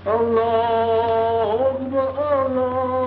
Allah Akbar, Allah.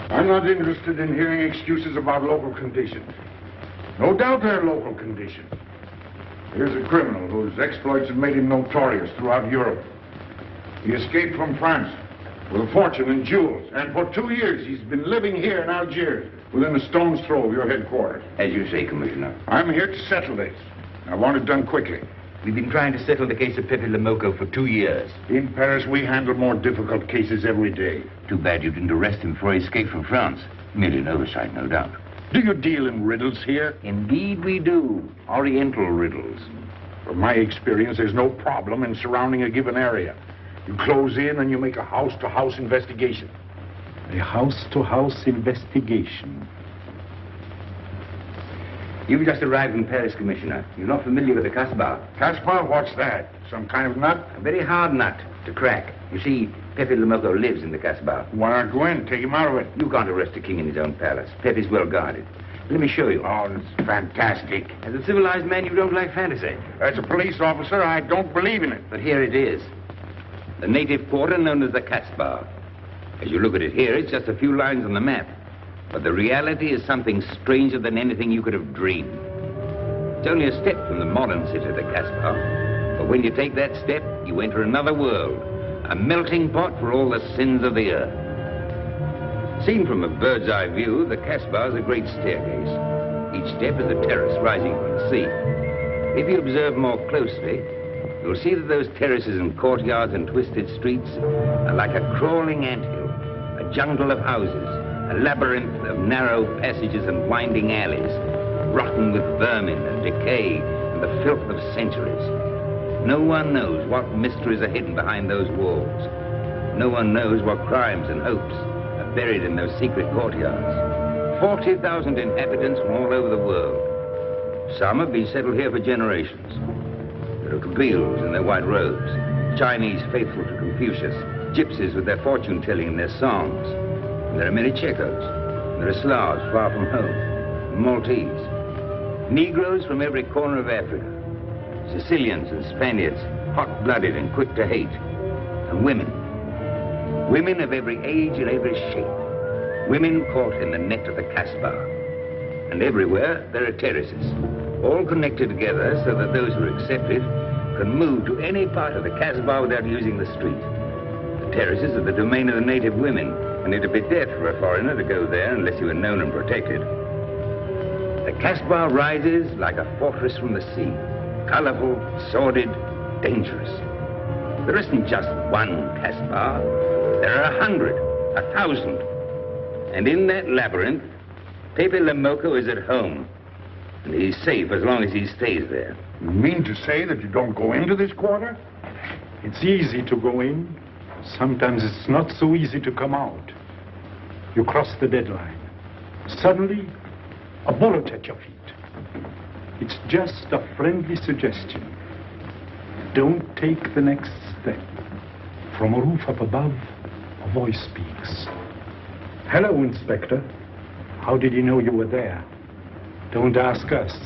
I'm not interested in hearing excuses about local conditions. No doubt they're local conditions. Here's a criminal whose exploits have made him notorious throughout Europe. He escaped from France with a fortune in jewels, and for 2 years he's been living here in Algiers, within a stone's throw of your headquarters. As you say, Commissioner. I'm here to settle this. I want it done quickly. We've been trying to settle the case of Pepe Le Moko for 2 years. In Paris, we handle more difficult cases every day. Too bad you didn't arrest him before he escaped from France. Merely an oversight, no doubt. Do you deal in riddles here? Indeed we do. Oriental riddles. From my experience, there's no problem in surrounding a given area. You close in and you make a house-to-house investigation. A house-to-house investigation. You've just arrived in Paris, Commissioner. You're not familiar with the Casbah. Casbah? What's that? Some kind of nut? A very hard nut to crack. You see, Pepe Le Moko lives in the Casbah. Why not go in? Take him out of it. You can't arrest a king in his own palace. Pepe's well guarded. Let me show you. Oh, that's fantastic. As a civilized man, you don't like fantasy. As a police officer, I don't believe in it. But here it is. The native quarter known as the Casbah. As you look at it here, it's just a few lines on the map. But the reality is something stranger than anything you could have dreamed. It's only a step from the modern city, the Casbah. But when you take that step, you enter another world. A melting pot for all the sins of the earth. Seen from a bird's eye view, the Casbah is a great staircase. Each step is a terrace rising from the sea. If you observe more closely, you'll see that those terraces and courtyards and twisted streets are like a crawling anthill, a jungle of houses, a labyrinth of narrow passages and winding alleys, rotten with vermin and decay and the filth of centuries. No one knows what mysteries are hidden behind those walls. No one knows what crimes and hopes are buried in those secret courtyards. 40,000 inhabitants from all over the world. Some have been settled here for generations. There are Kabyles in their white robes, Chinese faithful to Confucius, gypsies with their fortune-telling and their songs. And there are many Checos. There are Slavs far from home, Maltese. Negroes from every corner of Africa. Sicilians and Spaniards, hot-blooded and quick to hate. And women. Women of every age and every shape. Women caught in the net of the Casbah. And everywhere there are terraces, all connected together so that those who are accepted can move to any part of the Casbah without using the street. The terraces are the domain of the native women, and it'd be death for a foreigner to go there unless you were known and protected. The Casbah rises like a fortress from the sea, colorful, sordid, dangerous. There isn't just one Casbah. There are 100, 1,000. And in that labyrinth, Pepe Le Moko is at home. And he's safe as long as he stays there. You mean to say that you don't go into this quarter? It's easy to go in. Sometimes it's not so easy to come out. You cross the deadline. Suddenly, a bullet at your feet. It's just a friendly suggestion. Don't take the next step. From a roof up above, a voice speaks. Hello, Inspector. How did you know you were there? Don't ask us.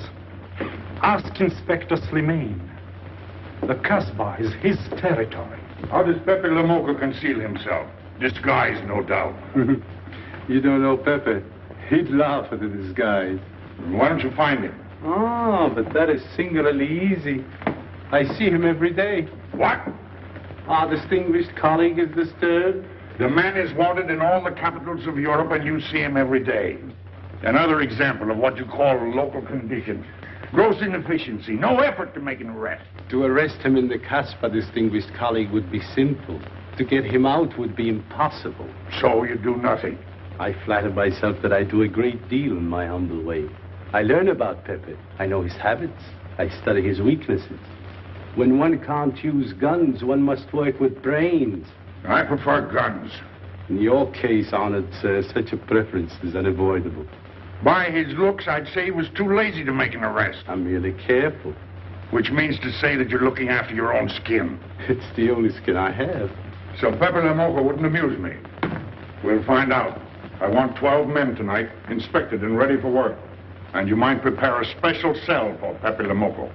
Ask Inspector Slimane. The Casbah is his territory. How does Pepe Le Moko conceal himself? Disguise, no doubt. You don't know Pepe. He'd laugh at the disguise. Why don't you find him? Oh, but that is singularly easy. I see him every day. What? Our distinguished colleague is disturbed. The man is wanted in all the capitals of Europe, and you see him every day. Another example of what you call local conditions. Gross inefficiency, no effort to make an arrest. To arrest him in the Casbah, distinguished colleague, would be simple. To get him out would be impossible. So you do nothing. I flatter myself that I do a great deal in my humble way. I learn about Pepe. I know his habits. I study his weaknesses. When one can't use guns, one must work with brains. I prefer guns. In your case, honored sir, such a preference is unavoidable. By his looks, I'd say he was too lazy to make an arrest. I'm merely careful. Which means to say that you're looking after your own skin. It's the only skin I have. So Pepe Le Moko wouldn't amuse me. We'll find out. I want 12 men tonight, inspected and ready for work. And you might prepare a special cell for Pepe Le Moko.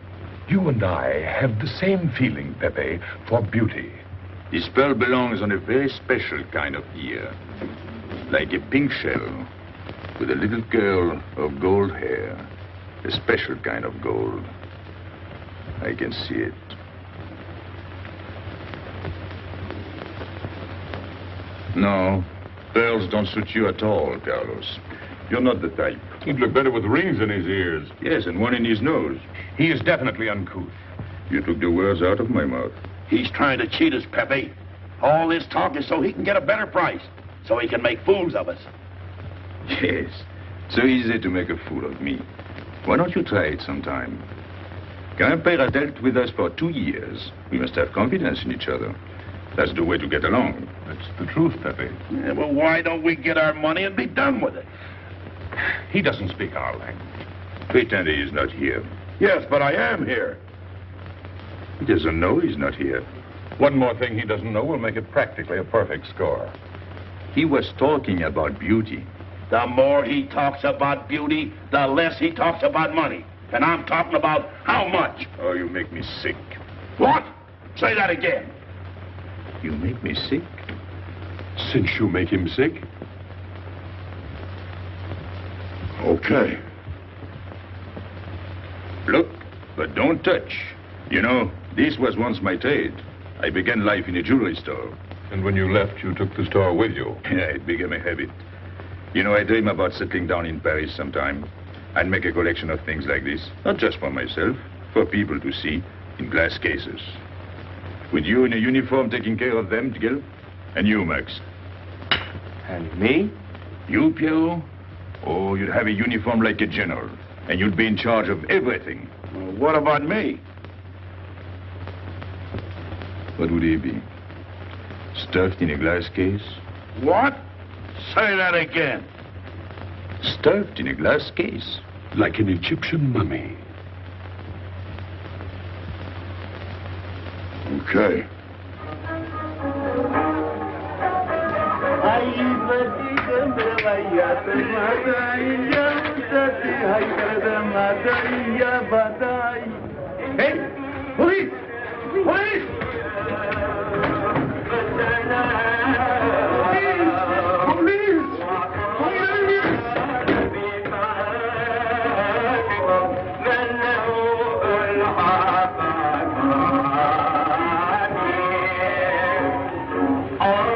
You and I have the same feeling, Pepe, for beauty. The spell belongs on a very special kind of ear. Like a pink shell, with a little girl of gold hair. A special kind of gold. I can see it. No, pearls don't suit you at all, Carlos. You're not the type. He'd look better with rings in his ears. Yes, and one in his nose. He is definitely uncouth. You took the words out of my mouth. He's trying to cheat us, Pepe. All this talk is so he can get a better price, so he can make fools of us. Yes, so easy to make a fool of me. Why don't you try it sometime? Grandpère has dealt with us for 2 years. We must have confidence in each other. That's the way to get along. That's the truth, Pepe. Yeah, well, why don't we get our money and be done with it? He doesn't speak our language. Pretend he is not here. Yes, but I am here. He doesn't know he's not here. One more thing he doesn't know will make it practically a perfect score. He was talking about beauty. The more he talks about beauty, the less he talks about money. And I'm talking about how much. Oh, you make me sick. What? Say that again. You make me sick? Since you make him sick? Okay. Look, but don't touch. You know, this was once my trade. I began life in a jewelry store. And when you left, you took the store with you. Yeah, it became a habit. You know, I dream about settling down in Paris sometime. I'd make a collection of things like this. Not just for myself, for people to see, in glass cases. With you in a uniform taking care of them, Gil? And you, Max? And me? You, Pierrot? Oh, you'd have a uniform like a general. And you'd be in charge of everything. Well, what about me? What would he be? Stuffed in a glass case? What? Say that again. Stuffed in a glass case. Like an Egyptian mummy. Okay. Hey! Police! Police! All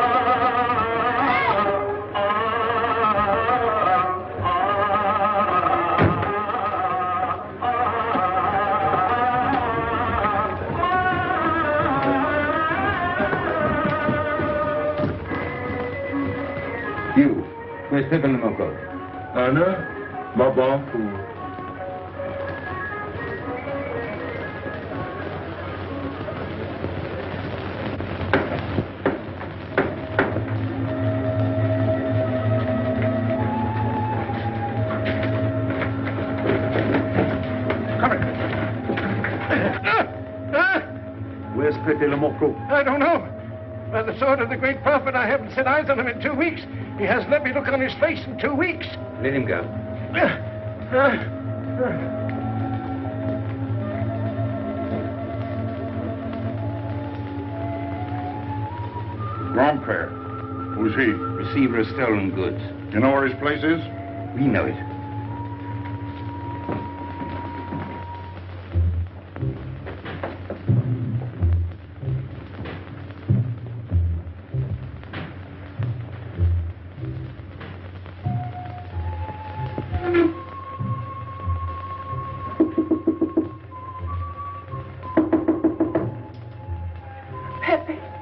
Where's Pepe Le Moko? Anna, Mabafu. Where's Pepe Le Moko? I don't know. By the sword of the great prophet, I haven't set eyes on him in 2 weeks. He hasn't let me look on his face in 2 weeks. Let him go. Grand-père. Who's he? Receiver of stolen goods. You know where his place is? We know it.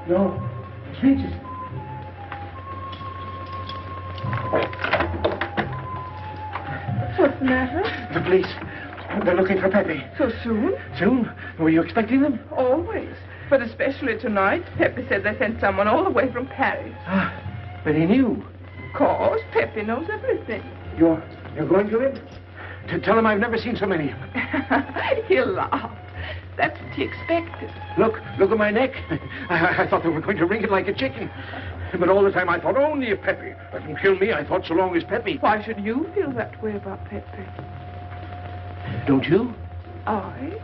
No, it's Regis. What's the matter? The police. They're looking for Pepe. So soon? Soon? Were you expecting them? Always. But especially tonight. Pepe said they sent someone all the way from Paris. Ah, but he knew. Of course, Pepe knows everything. You're going to him? To tell him I've never seen so many. He'll laugh. That's what he expected. Look at my neck. I thought they were going to wring it like a chicken. But all the time I thought only of Pepe. Let them kill me, I thought so long as Pepe. Why should you feel that way about Pepe? Don't you? I?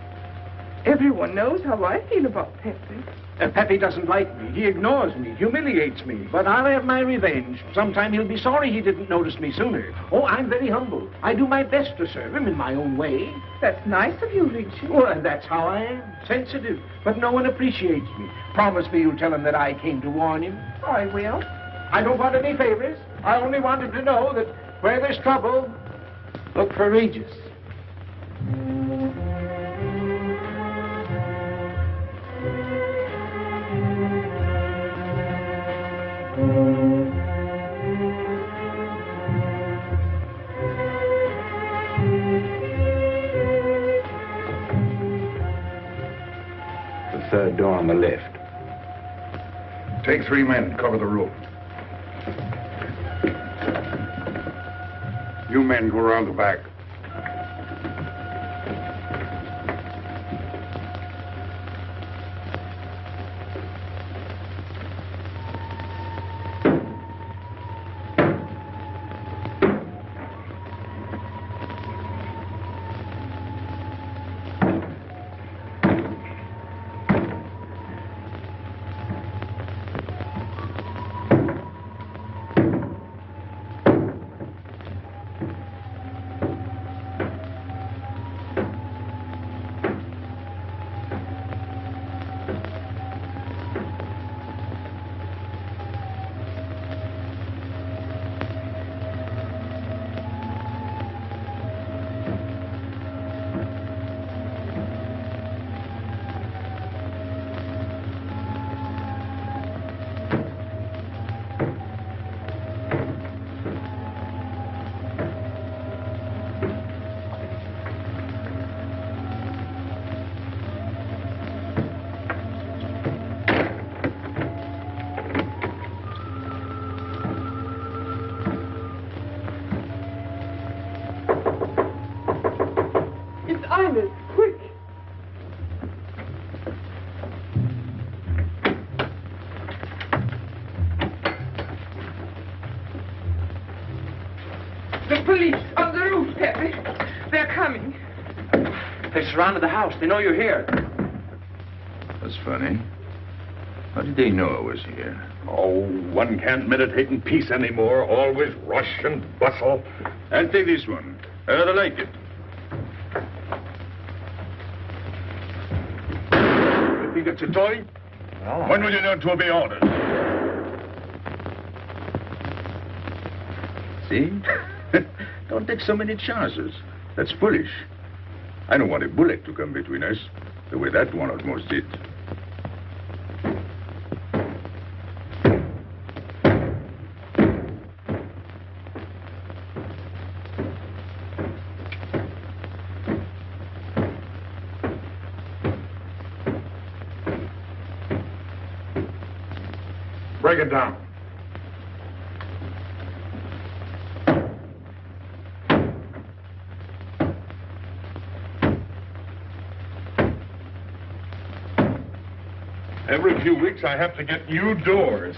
Everyone knows how I feel about Pepe. Pepe doesn't like me. He ignores me, humiliates me. But I'll have my revenge. Sometime he'll be sorry he didn't notice me sooner. Oh, I'm very humble. I do my best to serve him in my own way. That's nice of you, Richie. Well, that's how I am. Sensitive. But no one appreciates me. Promise me you'll tell him that I came to warn him. I will. I don't want any favors. I only want him to know that where there's trouble, look for Regis. The third door on the left. Take 3 men, cover the roof. You men go around the back. Ines, quick! The police on the roof, Pepe. They're coming. They surrounded the house. They know you're here. That's funny. How did they know I was here? Oh, one can't meditate in peace anymore. Always rush and bustle. I'll take this one. I rather like it. You think it's a toy? Oh. When will you learn to obey orders? See? Don't take so many chances. That's foolish. I don't want a bullet to come between us, the way that one almost did. Break it down. Every few weeks I have to get new doors.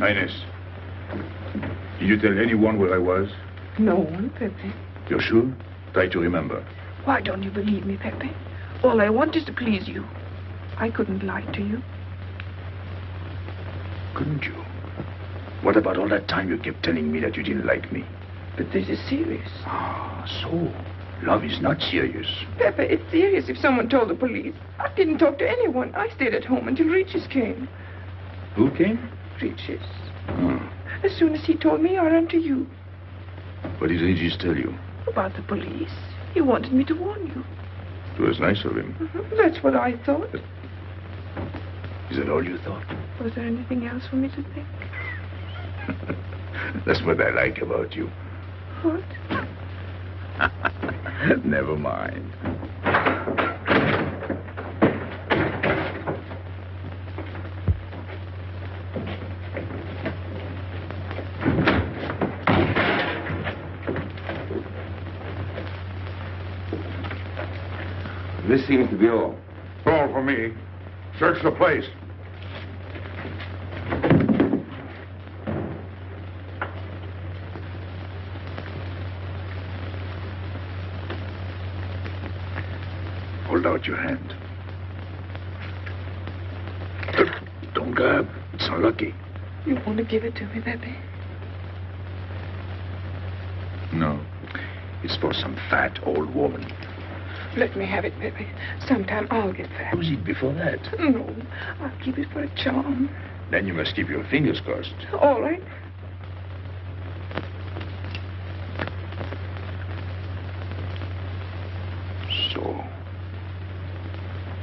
Ines, did you tell anyone where I was? No one, Pepe. You're sure? Try to remember. Why don't you believe me, Pepe? All I want is to please you. I couldn't lie to you. Couldn't you? What about all that time you kept telling me that you didn't like me? But this is serious. Ah, so love is not serious. Pepe, it's serious if someone told the police. I didn't talk to anyone. I stayed at home until Regis came. Who came? Regis. Hmm. As soon as he told me, I ran to you. What did Regis tell you? About the police. He wanted me to warn you. It was nice of him. That's what I thought. Is that all you thought? Was there anything else for me to think? That's what I like about you. What? Never mind. This seems to be all. All for me. Search the place. Hold out your hand. Don't grab. It's unlucky. You want to give it to me, Pepe? No. It's for some fat old woman. Let me have it, Pepe. Sometime I'll get fat. Use it before that. No, I'll keep it for a charm. Then you must keep your fingers crossed. All right. So.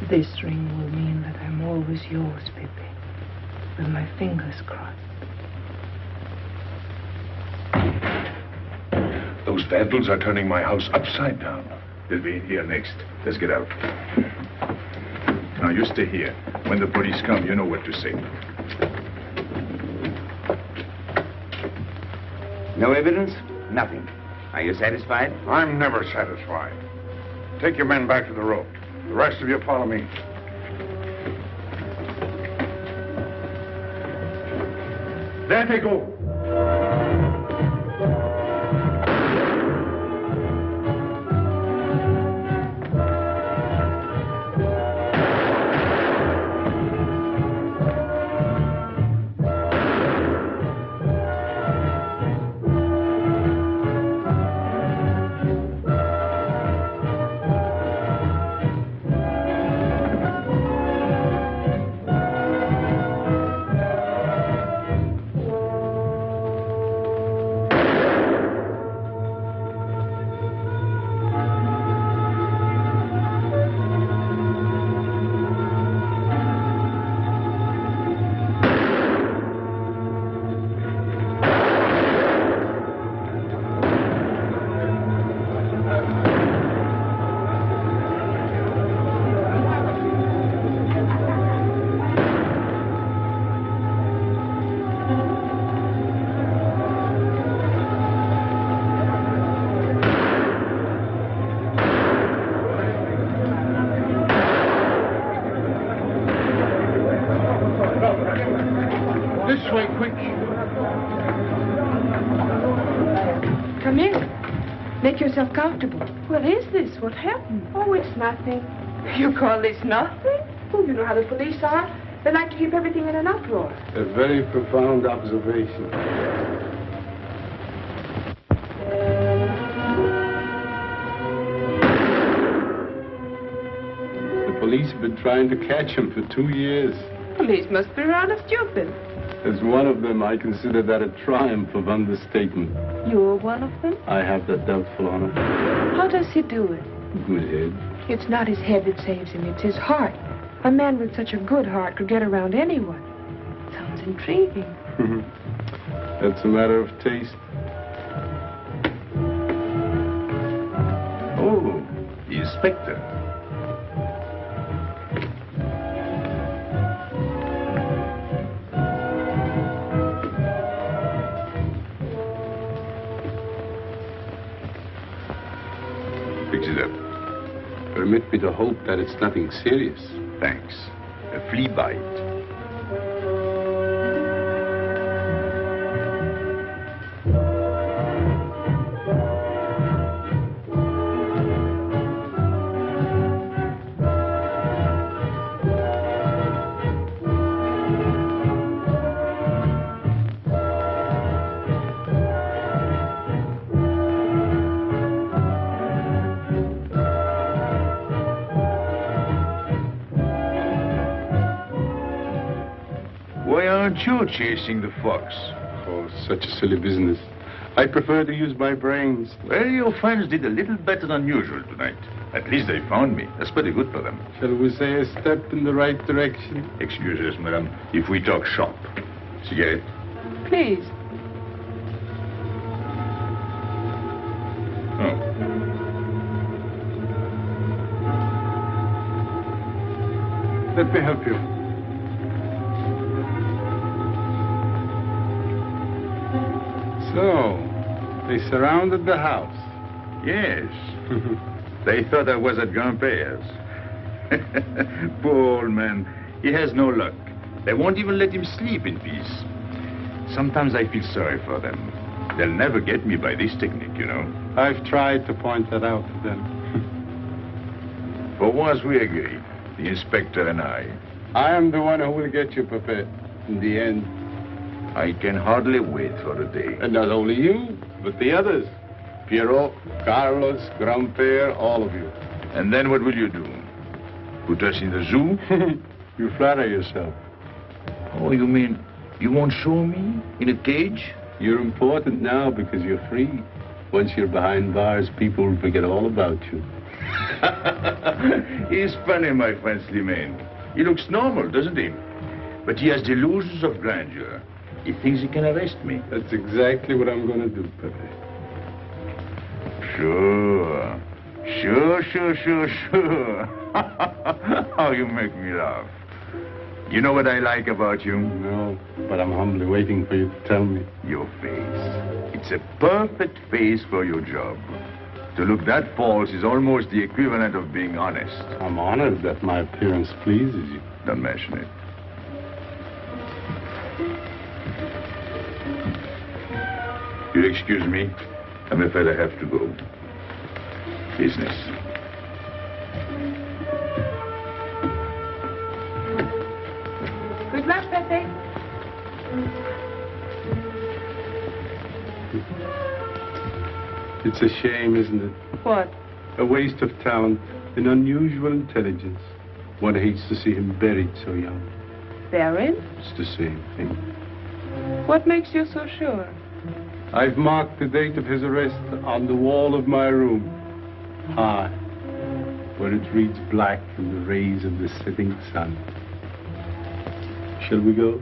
This ring will mean that I'm always yours, Pepe. With my fingers crossed. Those vandals are turning my house upside down. They'll be in here next. Let's get out. Now, you stay here. When the police come, you know what to say. No evidence? Nothing. Are you satisfied? I'm never satisfied. Take your men back to the road. The rest of you follow me. There they go. This way, quick. Come in. Make yourself comfortable. What is this? What happened? Oh, it's nothing. You call this nothing? Oh, you know how the police are. They like to keep everything in an uproar. A very profound observation. The police have been trying to catch him for 2 years. Police must be rather stupid. As one of them, I consider that a triumph of understatement. You're one of them? I have that doubtful honor. How does he do it? Good head. It's not his head that saves him, it's his heart. A man with such a good heart could get around anyone. Sounds intriguing. That's a matter of taste. inspector. Fix it up. Permit me to hope that it's nothing serious. Thanks. A flea bite. Why aren't you chasing the fox? Oh, such a silly business. I prefer to use my brains. Well, your friends did a little better than usual tonight. At least they found me. That's pretty good for them. Shall we say a step in the right direction? Excuse us, madam, if we talk shop. Cigarette? Please. Oh. Let me help you. So, they surrounded the house. Yes. They thought I was at Grandpère's. Poor old man. He has no luck. They won't even let him sleep in peace. Sometimes I feel sorry for them. They'll never get me by this technique, you know. I've tried to point that out to them. For once we agree, the inspector and I. I am the one who will get you, Pepe, in the end. I can hardly wait for the day. And not only you, but the others. Pierrot, Carlos, Grandpère, all of you. And then what will you do? Put us in the zoo? You flatter yourself. Oh, you mean you won't show me in a cage? You're important now because you're free. Once you're behind bars, people will forget all about you. He's funny, my friend Slimane. He looks normal, doesn't he? But he has delusions of grandeur. He thinks he can arrest me. That's exactly what I'm going to do, Pepe. Sure. Sure. Oh, you make me laugh. You know what I like about you? No, but I'm humbly waiting for you to tell me. Your face. It's a perfect face for your job. To look that false is almost the equivalent of being honest. I'm honored that my appearance pleases you. Don't mention it. You'll excuse me. I'm afraid I have to go. Business. Good luck, Pepe. It's a shame, isn't it? What? A waste of talent, an unusual intelligence. One hates to see him buried so young. Buried? It's the same thing. What makes you so sure? I've marked the date of his arrest on the wall of my room. High, where it reads black in the rays of the setting sun. Shall we go?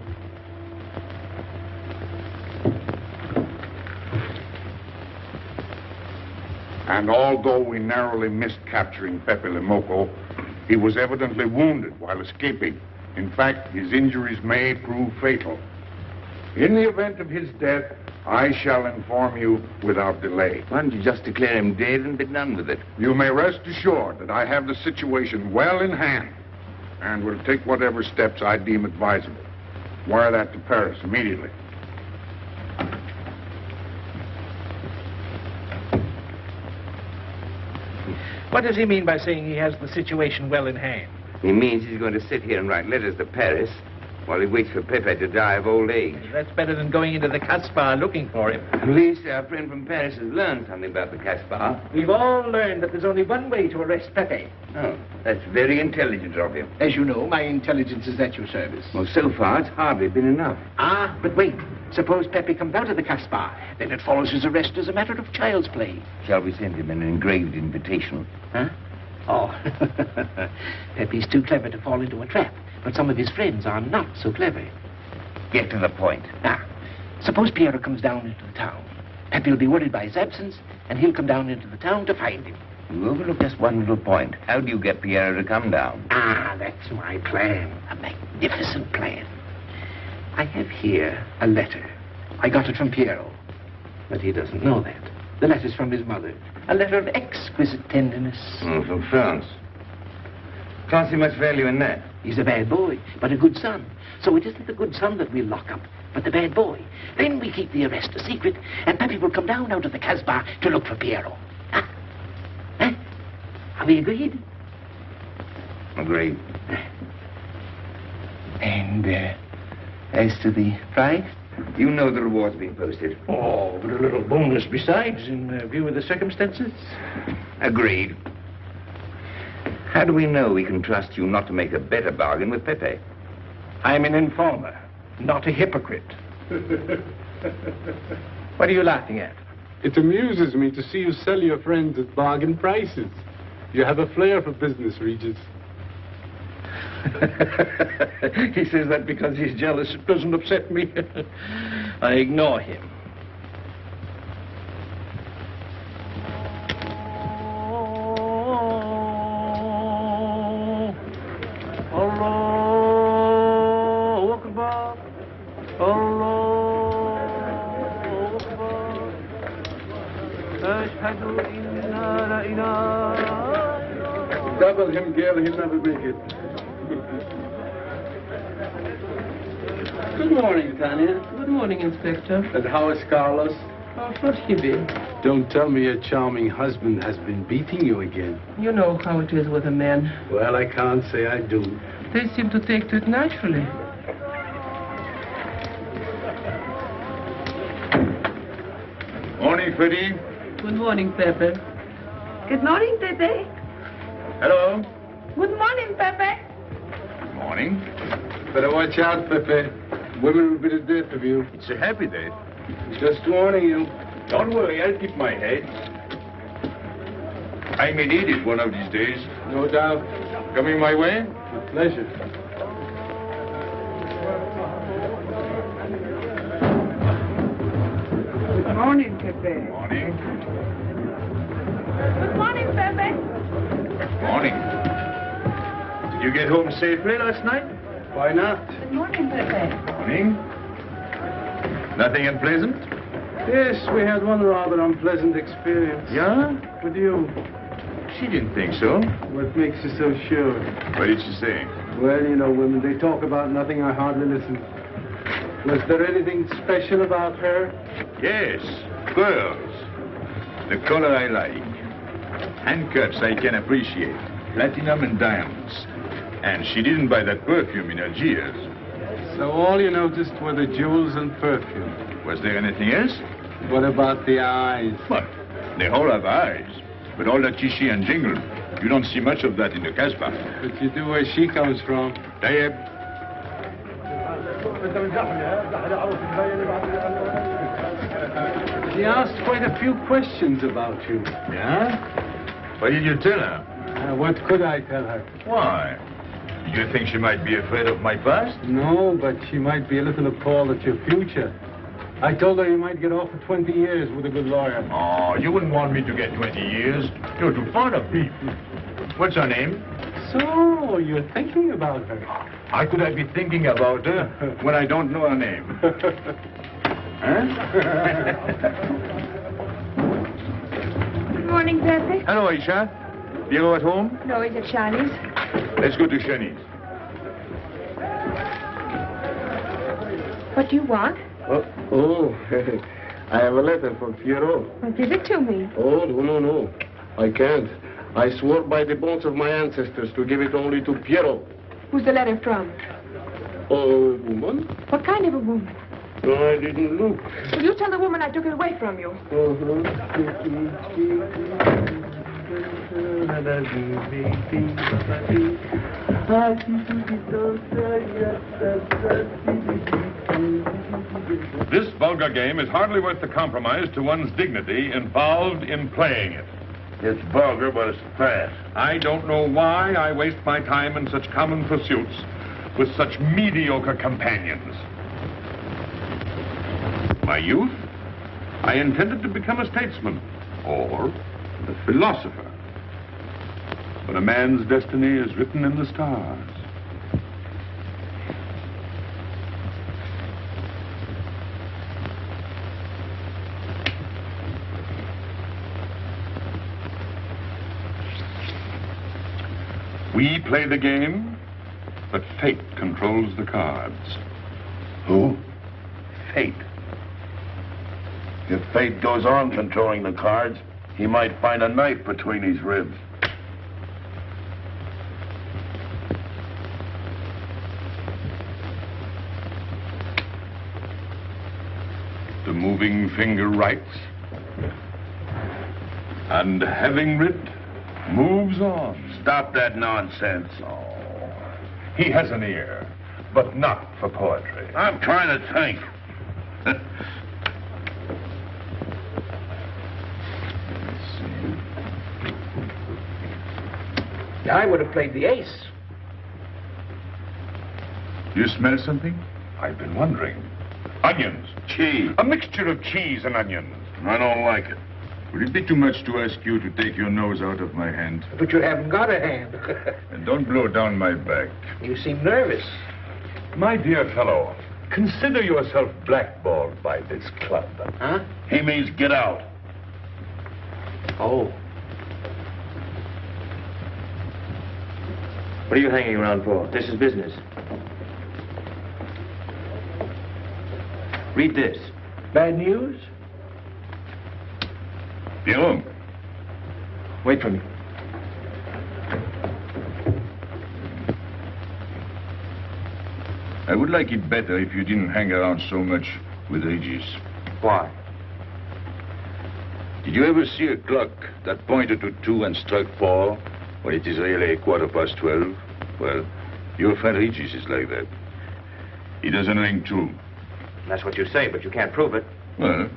And although we narrowly missed capturing Pepe Le Moko, he was evidently wounded while escaping. In fact, his injuries may prove fatal. In the event of his death, I shall inform you without delay. Why don't you just declare him dead and be done with it? You may rest assured that I have the situation well in hand and will take whatever steps I deem advisable. Wire that to Paris immediately. What does he mean by saying he has the situation well in hand? He means he's going to sit here and write letters to Paris while he waits for Pepe to die of old age. That's better than going into the Casbah looking for him. At least our friend from Paris has learned something about the Casbah. We've all learned that there's only one way to arrest Pepe. Oh, that's very intelligent of him. As you know, my intelligence is at your service. Well, so far, it's hardly been enough. Ah, but wait. Suppose Pepe comes out of the Casbah. Then it follows his arrest as a matter of child's play. Shall we send him an engraved invitation? Huh? Oh, Pepe's too clever to fall into a trap. But some of his friends are not so clever. Get to the point. Now, suppose Piero comes down into the town. Pepe will be worried by his absence, and he'll come down into the town to find him. You overlook just one little point. How do you get Piero to come down? Ah, that's my plan. A magnificent plan. I have here a letter. I got it from Piero. But he doesn't know that. The letter's from his mother. A letter of exquisite tenderness. From France. Can't see much value in that. He's a bad boy, but a good son. So it isn't the good son that we'll lock up, but the bad boy. Then we keep the arrest a secret, and Pepe will come down out of the Casbah to look for Piero. Huh? Huh? Are we agreed? Agreed. And, as to the price? You know the reward's been posted. Oh, but a little bonus besides, in view of the circumstances. Agreed. How do we know we can trust you not to make a better bargain with Pepe? I'm an informer, not a hypocrite. What are you laughing at? It amuses me to see you sell your friends at bargain prices. You have a flair for business, Regis. He says that because he's jealous. It doesn't upset me. I ignore him. Double him, girl, he'll never make it. Good morning, Tanya. Good morning, Inspector. And how is Carlos? Oh, forgive. Don't tell me your charming husband has been beating you again. You know how it is with a man. Well, I can't say I do. They seem to take to it naturally. Morning, Freddie. Good morning, Pepe. Good morning, Pepe. Hello. Good morning, Pepe. Morning. Better watch out, Pepe. Women will be the death of you. It's a happy day. Just warning you. Don't worry, I'll keep my head. I may need it one of these days. No doubt. Coming my way? With pleasure. Good morning, Pepe. Morning. Good morning, Pepe. Morning. Did you get home safely last night? Why not? Good morning, Pepe. Morning. Nothing unpleasant? Yes, we had one rather unpleasant experience. Yeah? With you. She didn't think so. What makes you so sure? What did she say? Well, you know, women, they talk about nothing. I hardly listen. Was there anything special about her? Yes, pearls. The color I like. Handcuffs I can appreciate. Platinum and diamonds. And she didn't buy that perfume in Algiers. So all you noticed were the jewels and perfume. Was there anything else? What about the eyes? What? They all have eyes. But all that chichi and jingle, you don't see much of that in the Casbah. But you do where she comes from. Tayyip. She asked quite a few questions about you. Yeah? What did you tell her? What could I tell her? Why? Did you think she might be afraid of my past? No, but she might be a little appalled at your future. I told her you might get off for 20 years with a good lawyer. Oh, you wouldn't want me to get 20 years. You're too fond of me. What's her name? So, you're thinking about her. How could I be thinking about her when I don't know her name? Huh? Good morning, Pepe. Hello, Aisha. Piero at home? No, he's at Shani's. Let's go to Shani's. What do you want? Oh, I have a letter from Piero. Well, give it to me. Oh, no. I can't. I swore by the bones of my ancestors to give it only to Piero. Who's the letter from? Oh, woman? What kind of a woman? No, I didn't look. Will you tell the woman I took it away from you? This vulgar game is hardly worth the compromise to one's dignity involved in playing it. It's vulgar, but it's fast. I don't know why I waste my time in such common pursuits with such mediocre companions. My youth, I intended to become a statesman or a philosopher. But a man's destiny is written in the stars. We play the game, but fate controls the cards. Who? Fate. If fate goes on controlling the cards, he might find a knife between his ribs. The moving finger writes, and having writ, moves on. Stop that nonsense. Oh, he has an ear, but not for poetry. I'm trying to think. I would have played the ace. You smell something? I've been wondering. Onions. Cheese. A mixture of cheese and onions. I don't like it. Would it be too much to ask you to take your nose out of my hand? But you haven't got a hand. And don't blow down my back. You seem nervous. My dear fellow, consider yourself blackballed by this club. Huh? He means get out. Oh. What are you hanging around for? This is business. Read this. Bad news? Pierrot. Wait for me. I would like it better if you didn't hang around so much with Regis. Why? Did you ever see a clock that pointed to 2 and struck 4 when it is really 12:15? Well, your friend Regis is like that. He doesn't ring 2. That's what you say, but you can't prove it. Well,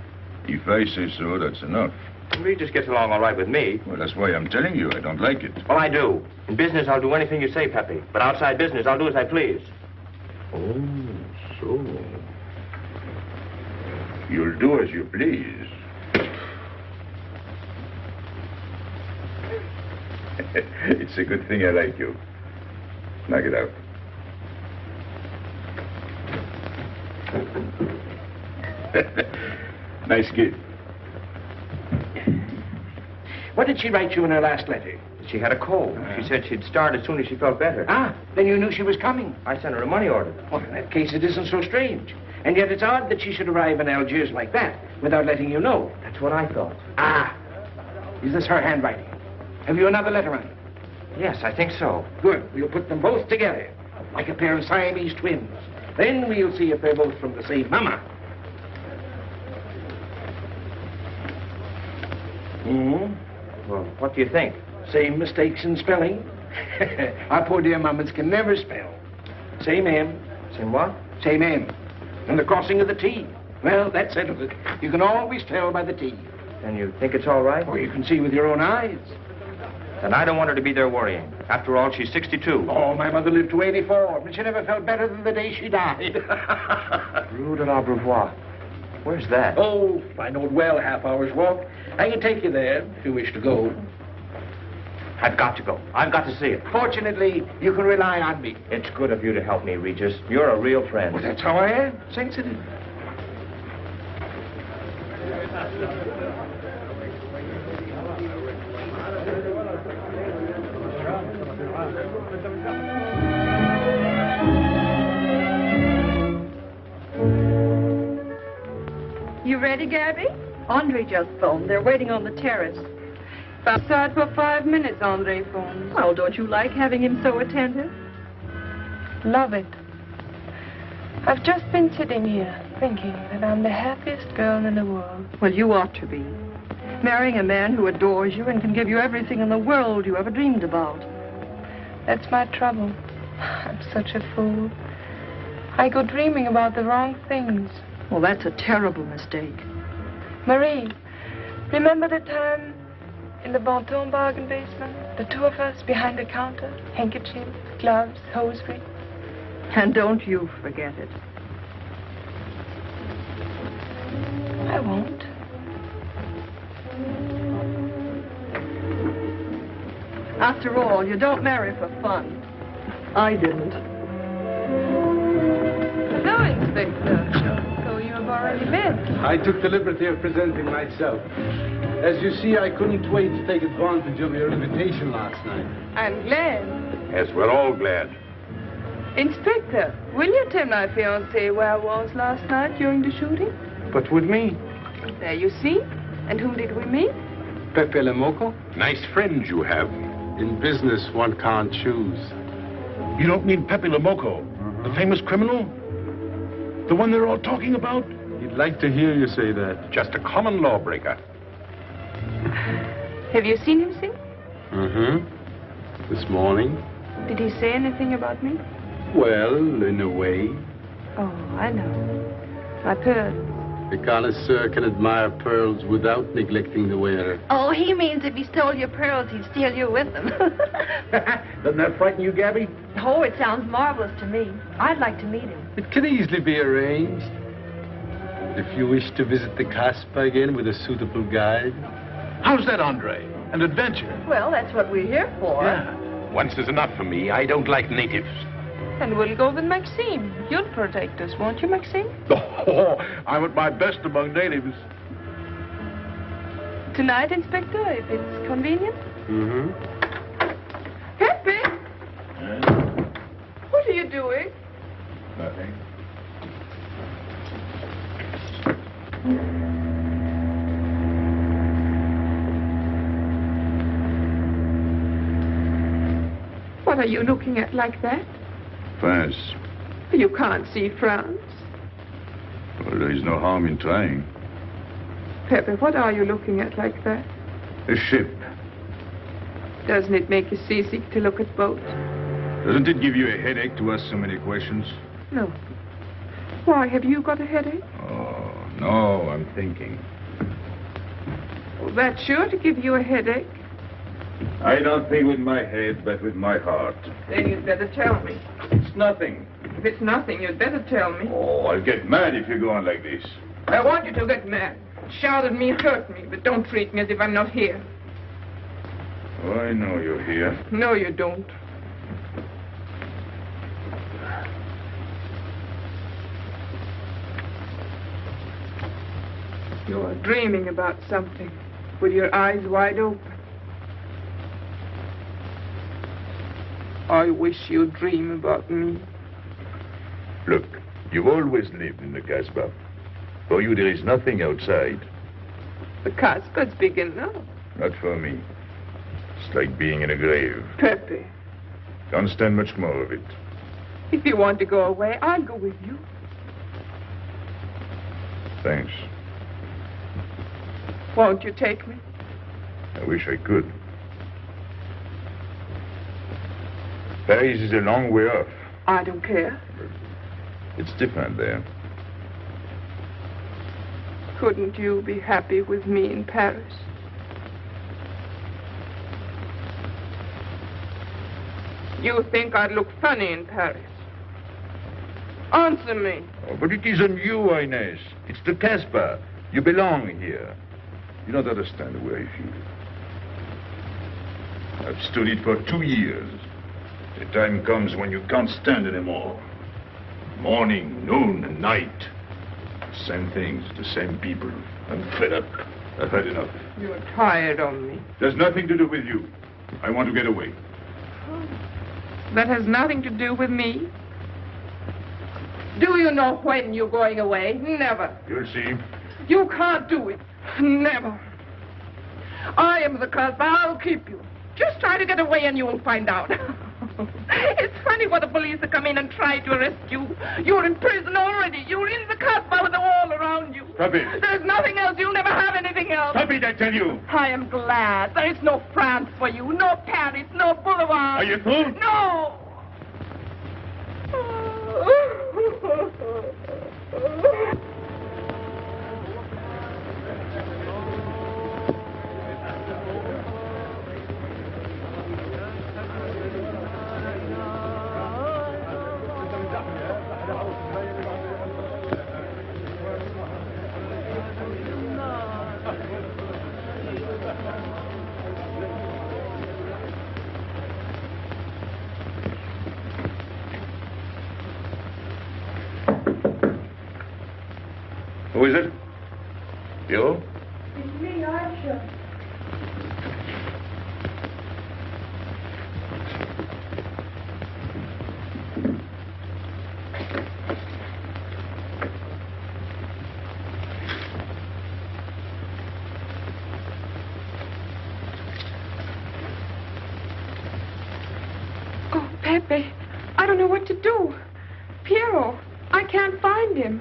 if I say so, that's enough. Regis gets along all right with me. Well, that's why I'm telling you. I don't like it. Well, I do. In business, I'll do anything you say, Pepe. But outside business, I'll do as I please. Oh, so. You'll do as you please. It's a good thing I like you. Knock it out. Nice kid. What did she write you in her last letter? She had a cold. She said she'd start as soon as she felt better. Ah, then you knew she was coming. I sent her a money order. Well, in that case, it isn't so strange. And yet it's odd that she should arrive in Algiers like that, without letting you know. That's what I thought. Ah, is this her handwriting? Have you another letter on it? Yes, I think so. Good. We'll put them both together, like a pair of Siamese twins. Then we'll see if they're both from the same mama. Well, what do you think? Same mistakes in spelling. Our poor dear mamas can never spell. Same M. Same what? Same M. And the crossing of the T. Well, that settles it. You can always tell by the T. And you think it's all right? Or you can see with your own eyes. And I don't want her to be there worrying. After all, she's 62. Oh, my mother lived to 84, but she never felt better than the day she died. Rue de l'Abreuvoir. Where's that? Oh, I know it well, a half hour's walk. I can take you there if you wish to go. I've got to go. I've got to see it. Fortunately, you can rely on me. It's good of you to help me, Regis. You're a real friend. Well, that's how I am. Sensitive. You ready, Gaby? Andre just phoned. They're waiting on the terrace. Outside for 5 minutes, Andre phones. Well, don't you like having him so attentive? Love it. I've just been sitting here thinking that I'm the happiest girl in the world. Well, you ought to be. Marrying a man who adores you and can give you everything in the world you ever dreamed about. That's my trouble. I'm such a fool. I go dreaming about the wrong things. Well, that's a terrible mistake. Marie, remember the time in the Bonton bargain basement? The two of us behind the counter, handkerchiefs, gloves, hosiery. And don't you forget it. I won't. I'll After all, you don't marry for fun. I didn't. Hello, Inspector. So you have already met. I took the liberty of presenting myself. As you see, I couldn't wait to take advantage of your invitation last night. I'm glad. Yes, we're all glad. Inspector, will you tell my fiancé where I was last night during the shooting? But with me? There you see. And whom did we meet? Pepe Le Moko? Nice friends you have. In business, one can't choose. You don't mean Pepe Le Moko, the famous criminal? The one they're all talking about? He'd like to hear you say that. Just a common lawbreaker. Have you seen him since? Mm-hmm. This morning? Did he say anything about me? Well, in a way. Oh, I know. My pearl. The connoisseur can admire pearls without neglecting the wearer. Oh, he means if he stole your pearls, he'd steal you with them. Doesn't that frighten you, Gaby? Oh, it sounds marvelous to me. I'd like to meet him. It can easily be arranged. If you wish to visit the Casbah again with a suitable guide. How's that, Andre? An adventure? Well, that's what we're here for. Yeah. Once is enough for me. I don't like natives. And we'll go with Maxime. You'll protect us, won't you, Maxime? Oh, I'm at my best among natives. Tonight, Inspector, if it's convenient? Mm-hmm. Pepe! What are you doing? Nothing. What are you looking at like that? France. You can't see France. Well, there is no harm in trying. Pepe, what are you looking at like that? A ship. Doesn't it make you seasick to look at boats? Doesn't it give you a headache to ask so many questions? No. Why, have you got a headache? Oh, no, I'm thinking. Well, that's sure to give you a headache. I don't think with my head, but with my heart. Then you'd better tell me. It's nothing. If it's nothing, you'd better tell me. Oh, I'll get mad if you go on like this. I want you to get mad. Shout at me, hurt me, but don't treat me as if I'm not here. Oh, I know you're here. No, you don't. You're dreaming about something with your eyes wide open. I wish you'd dream about me. Look, you've always lived in the Casbah. For you, there is nothing outside. The Casbah's big enough. Not for me. It's like being in a grave. Pepe, Can't stand much more of it. if you want to go away, I'll go with you. Thanks. Won't you take me? I wish I could. Paris is a long way off. I don't care. It's different there. Couldn't you be happy with me in Paris? You think I'd look funny in Paris? Answer me. Oh, but it isn't you, Ines. It's the Casbah. You belong here. You don't understand the way I feel. I've stood it for 2 years. The time comes when you can't stand anymore. Morning, noon, and night. Same things, the same people. I'm fed up. I've had enough. You're tired of me. There's nothing to do with you. I want to get away. That has nothing to do with me. Do you know when you're going away? Never. You'll see. You can't do it. Never. I am the Casbah. I'll keep you. Just try to get away and you'll find out. It's funny for the police to come in and try to arrest you. You're in prison already. You're in the Casbah with the wall around you. Stop it. There's nothing else. You'll never have anything else. Stop it, I tell you. I am glad. There is no France for you. No Paris. No Boulevard. Are you through? No. Who is it? You? It's me, Archer. Oh, Pepe, I don't know what to do. Piero, I can't find him.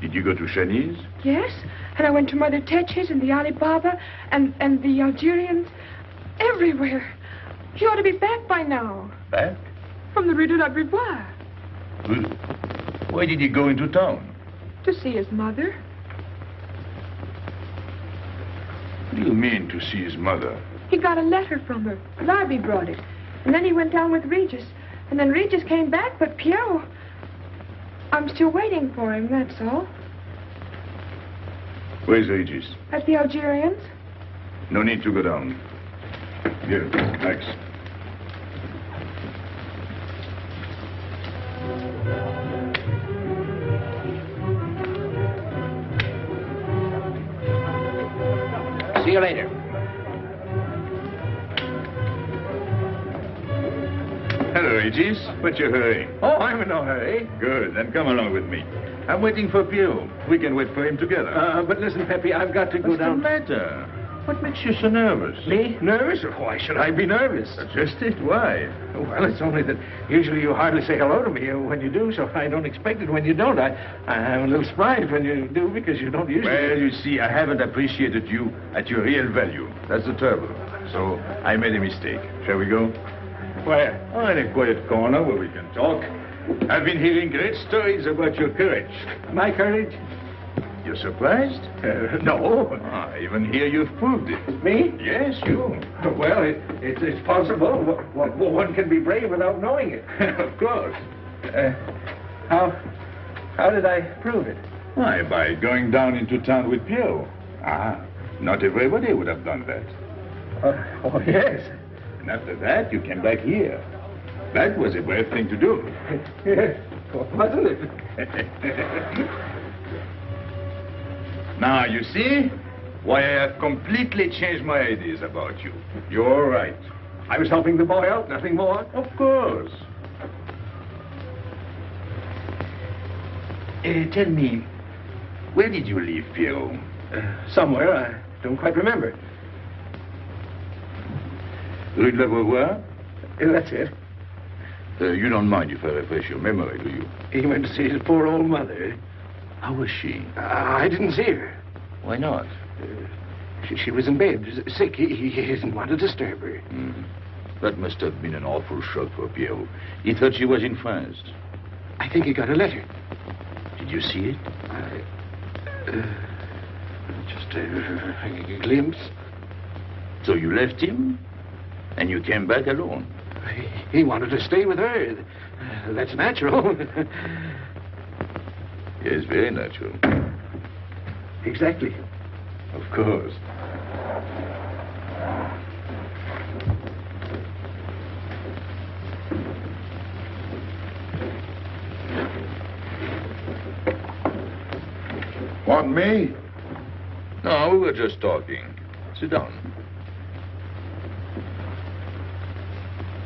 Did you go to Chinese? Yes, and I went to Mother Tetch's and the Alibaba and the Algerians. Everywhere. He ought to be back by now. Back? From the Rue de la Brivoire. Why did he go into town? To see his mother. What do you mean, to see his mother? He got a letter from her. Larby brought it. And then he went down with Regis. And then Regis came back, but Piero... I'm still waiting for him, that's all. Where's Regis? At the Algerians. No need to go down. Here, thanks. See you later. Hello, Regis. What's your hurry? Oh, I'm in no hurry. Good, then come along with me. I'm waiting for Pio. We can wait for him together. But listen, Pepe, I've got to go What's down. the matter? What makes you so nervous? Me? Nervous? Why should I be nervous? Just it. Why? Well, it's only that usually you hardly say hello to me when you do, so I don't expect it when you don't. I'm a little surprised when you do because you don't usually. Well, you see, I haven't appreciated you at your real value. That's the trouble. So I made a mistake. Shall we go? Where? Oh, in a quiet corner where we can talk. I've been hearing great stories about your courage. My courage? You're surprised? No. Even here you've proved it. Me? Yes, you. Well, it's possible. One can be brave without knowing it. Of course. How did I prove it? Why, by going down into town with Pio. Not everybody would have done that. Oh, yes. And after that, you came back here. That was a brave thing to do. Yes, wasn't it? Now, you see why I have completely changed my ideas about you. You're right. I was helping the boy out, nothing more. Of course. Tell me, where did you leave Pio? Somewhere, I don't quite remember. Rue de la Beauvoir? That's it. You don't mind if I refresh your memory, do you? He went to see his poor old mother. How was she? I didn't see her. Why not? She was in bed, sick. He didn't want to disturb her. That must have been an awful shock for Pierre. He thought she was in France. I think he got a letter. Did you see it? Just a glimpse. So you left him, and you came back alone? He wanted to stay with her. That's natural. Yes, very natural. Exactly. Of course. Want me? No, we were just talking. Sit down.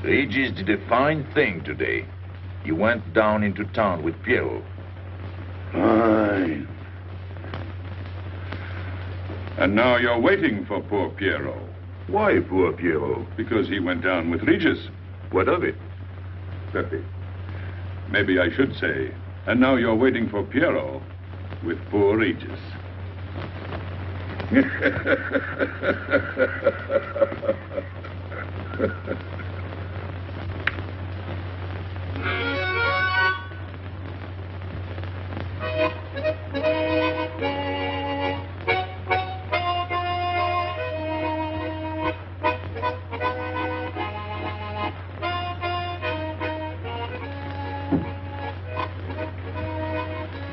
Regis did a fine thing today. He went down into town with Piero. Fine. And now you're waiting for poor Piero. Why poor Piero? Because he went down with Regis. What of it? Pepe. Maybe I should say, and now you're waiting for Piero with poor Regis.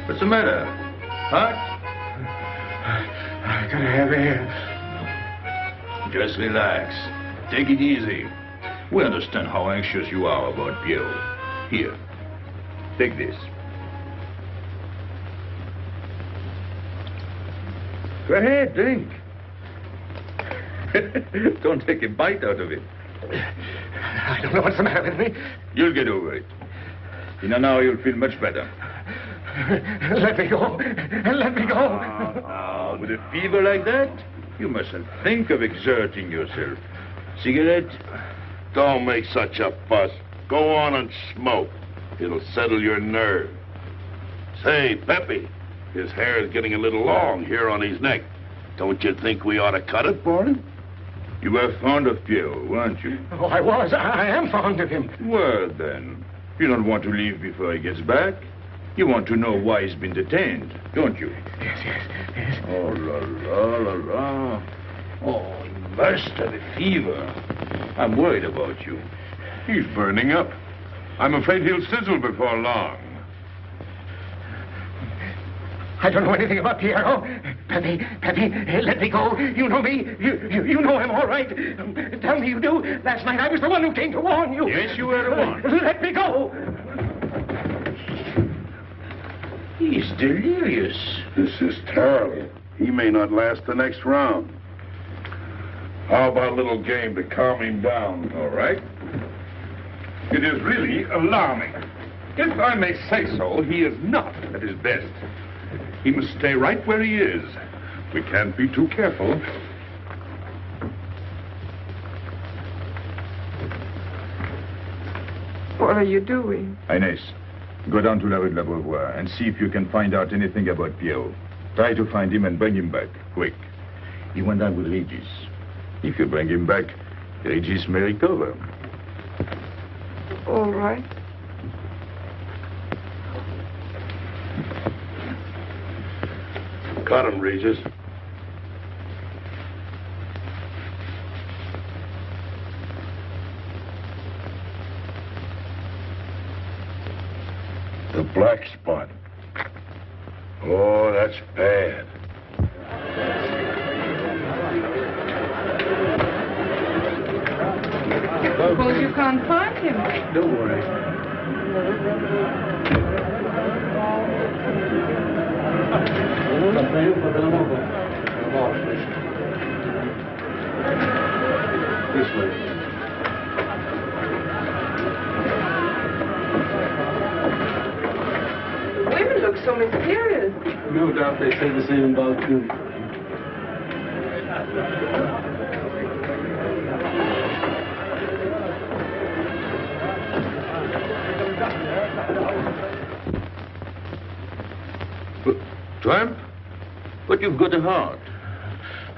What's the matter? Hot? I gotta have air. Just relax. Take it easy. We understand how anxious you are about Piero. Here, take this. Go ahead, drink. Don't take a bite out of it. I don't know what's the matter with me. You'll get over it. In an hour, you'll feel much better. Let me go. Let me go. With a fever like that, you mustn't think of exerting yourself. Cigarette? Don't make such a fuss. Go on and smoke. It'll settle your nerve. Say, Pepe, his hair is getting a little long here on his neck. Don't you think we ought to cut it for him? You were fond of Pierre, weren't you? Oh, I was. I am fond of him. Well, then, you don't want to leave before he gets back. You want to know why he's been detained, don't you? Yes. Oh, la, la. Oh, he must have a fever. I'm worried about you. He's burning up. I'm afraid he'll sizzle before long. I don't know anything about Piero. Pepe, let me go. You know me. You know him, all right. Tell me you do. Last night I was the one who came to warn you. Yes, you were the one. Let me go. He's delirious. This is terrible. He may not last the next round. How about a little game to calm him down? All right. It is really alarming. If I may say so, he is not at his best. He must stay right where he is. We can't be too careful. What are you doing? Ines, go down to La Rue de la Beauvoir and see if you can find out anything about Pierre. Try to find him and bring him back, quick. He went out with Regis. If you bring him back, Regis may recover. All right. Cut him, Regis. The black spot. Oh, that's bad. Suppose you can't find him. Don't worry. This way. The women look so mysterious. No doubt they say the same about you. Tramp? But you've got a heart.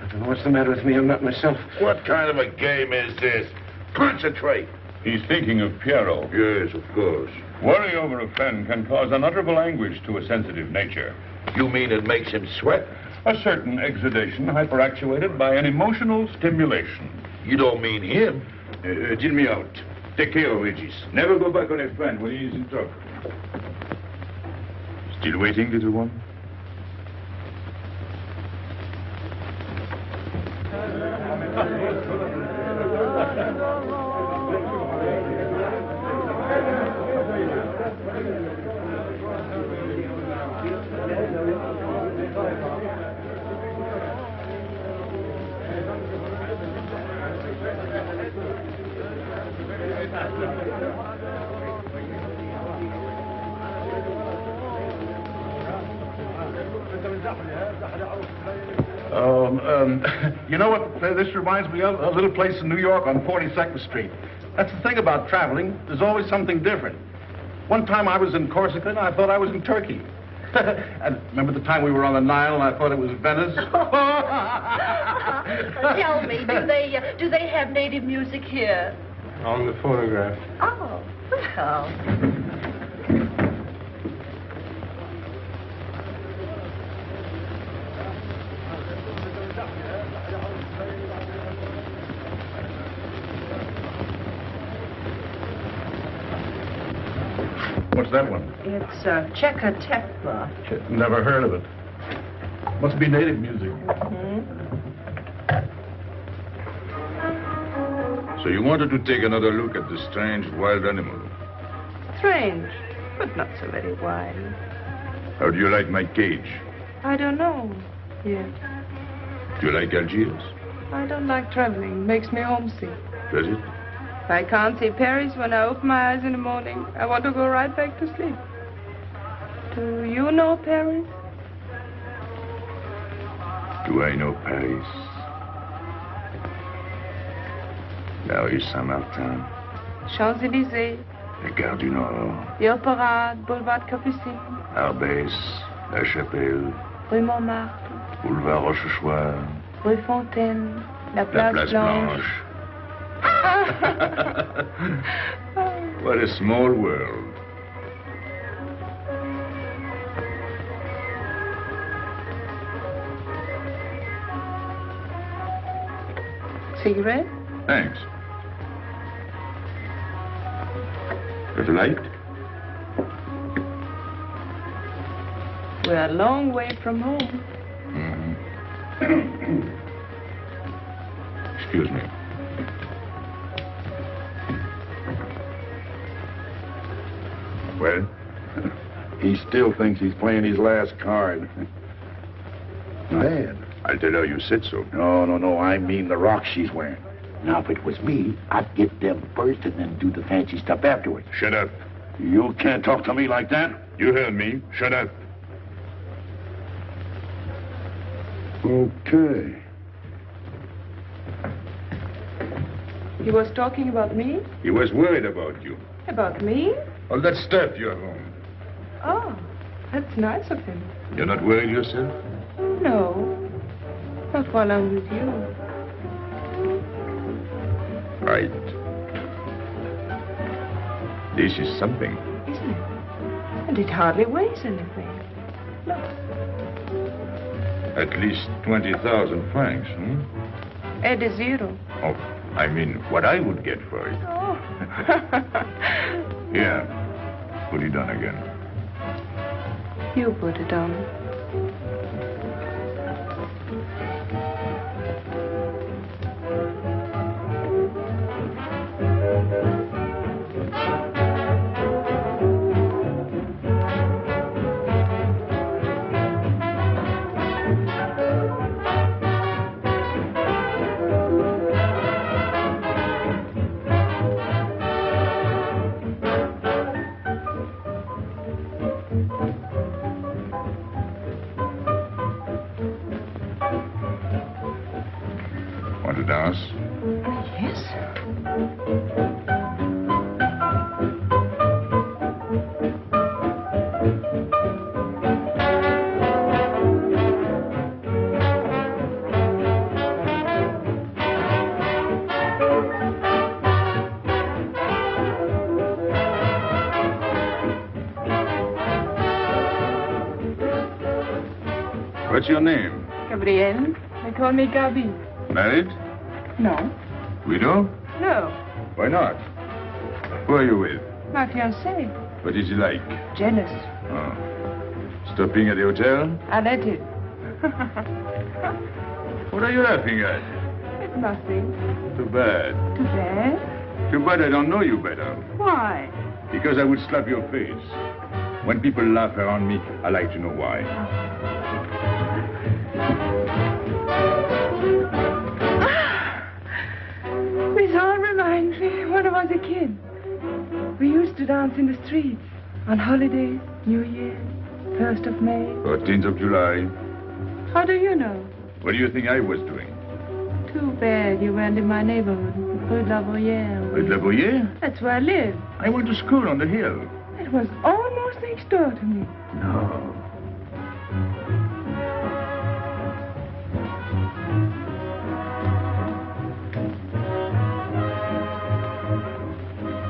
I don't know what's the matter with me. I'm not myself. What kind of a game is this? Concentrate. He's thinking of Piero. Yes, of course. Worry over a friend can cause unutterable anguish to a sensitive nature. You mean it makes him sweat? A certain exudation hyperactuated by an emotional stimulation. You don't mean him? Deal me out. Take care of Regis. Never go back on a friend when he is in trouble. Still waiting, little one? You know what this reminds me of? A little place in New York on 42nd Street. That's the thing about traveling. There's always something different. One time I was in Corsica and I thought I was in Turkey. And remember the time we were on the Nile and I thought it was Venice? Tell me, do they have native music here? On the phonograph. Oh, well. What's that one? It's Cheka Tekla. Never heard of it. Must be native music. So you wanted to take another look at the strange wild animal. Strange, but not so very wild. How do you like my cage? I don't know yet. Do you like Algiers? I don't like traveling. It makes me homesick. Does it? If I can't see Paris when I open my eyes in the morning, I want to go right back to sleep. Do you know Paris? Do I know Paris? La rue Saint-Martin. Champs-Élysées. La Gare du Nord. The Opera, Boulevard Capucine. Arbès. La Chapelle. Rue Montmartre. Boulevard Rochechouart. Rue Fontaine. La La Place, Place Blanche. What a small world. Cigarette? Thanks. Got a light? We're a long way from home. Excuse me. Well, he still thinks he's playing his last card. Bad. I'll tell her you said so. No. I mean the rock she's wearing. Now, if it was me, I'd get them first and then do the fancy stuff afterwards. Shut up. You can't talk to me like that. You heard me. Shut up. Okay. He was talking about me? He was worried about you. About me? All that stuff you have on. Oh, that's nice of him. You're not worried yourself? No. Not while I'm with you. Right. This is something. Isn't it? And it hardly weighs anything. Look. At least 20,000 francs, Add a zero. Oh, I mean, what I would get for it. Oh. Here. Put it on again. You put it on. Want to dance? Yes. What's your name? Gabrielle. They call me Gaby. Married? No. Widow? No. Why not? Who are you with? My fiancé. What is he like? Jealous. Oh. Stopping at the hotel? I let it. What are you laughing at? It's nothing. Too bad. Too bad? Too bad I don't know you better. Why? Because I would slap your face. When people laugh around me, I like to know why. This all reminds me when I was a kid. We used to dance in the streets on holidays, New Year, 1st of May. 14th of July. How do you know? What do you think I was doing? Too bad you weren't in my neighborhood, Rue de la Bruyère. Rue de la Bruyère? That's where I live. I went to school on the hill. It was almost next door to me. No.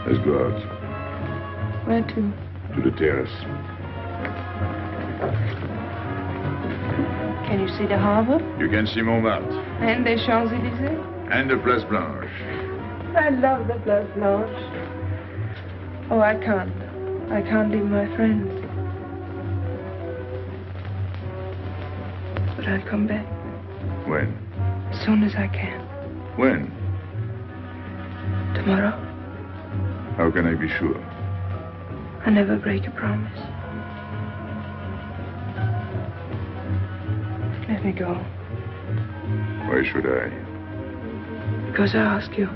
Let's go out. Where to? To the terrace. Can you see the harbor? You can see Montmartre. And the Champs-Élysées? And the Place Blanche. I love the Place Blanche. Oh, I can't. I can't leave my friends. But I'll come back. When? As soon as I can. When? Tomorrow. How can I be sure? I never break a promise. Let me go. Why should I? Because I ask you.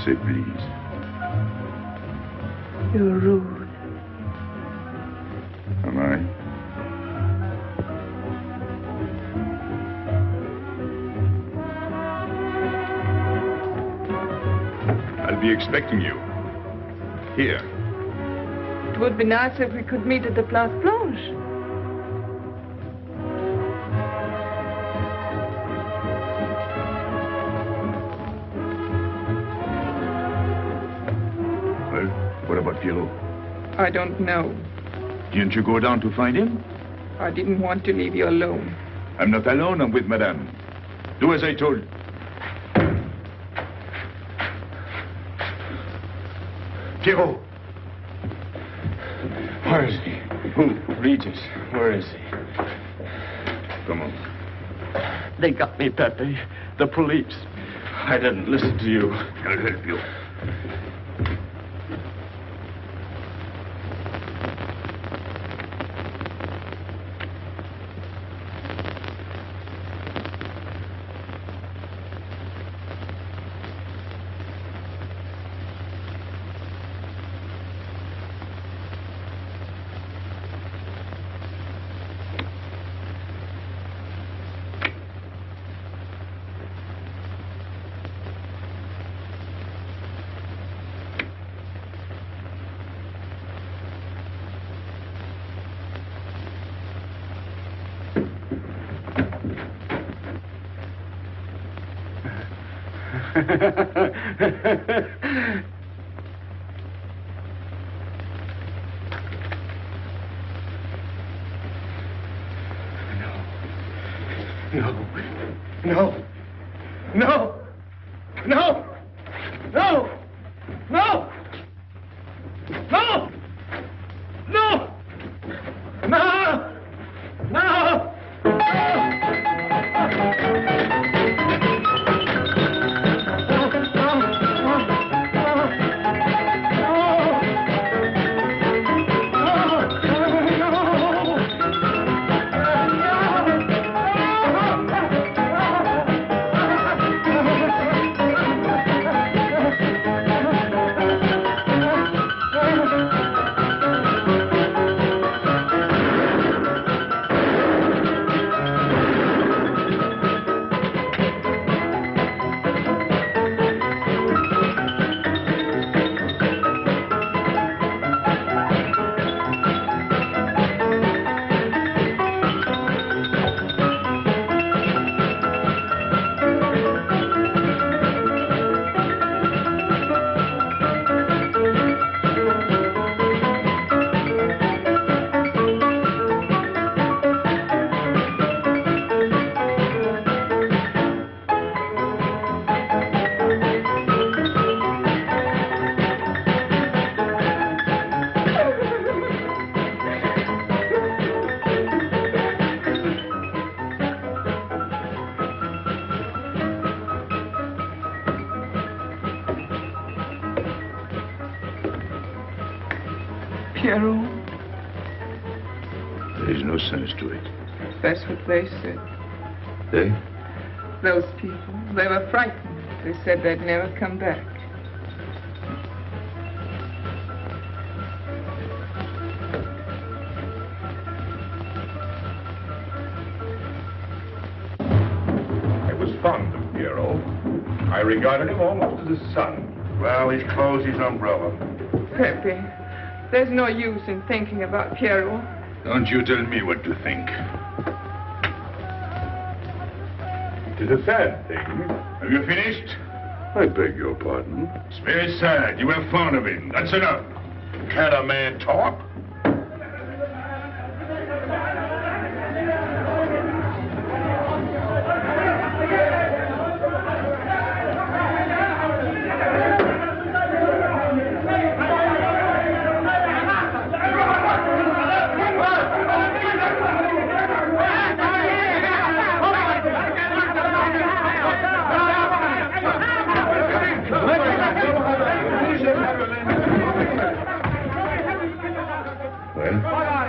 Say please. You're rude. Am I? I'll be expecting you. Here. It would be nice if we could meet at the Place Blanche. Well, what about Pierrot? I don't know. Didn't you go down to find him? I didn't want to leave you alone. I'm not alone, I'm with Madame. Do as I told. Pierrot! Where is he? Who? Regis. Where is he? Come on. They got me, Pepe. The police. I didn't listen to you. I'll help you. No. No. No. No. No. No. No. No. No. Pierrot. There is no sense to it. That's what they said. They? Those people. They were frightened. They said they'd never come back. I was fond of Pierrot. I regarded him almost as a son. Well, he's closed his umbrella. Pepe, there's no use in thinking about Pierrot. Don't you tell me what to think. It is a sad thing. Have you finished? I beg your pardon. It's very sad. You were fond of him. That's enough. Can't a man talk?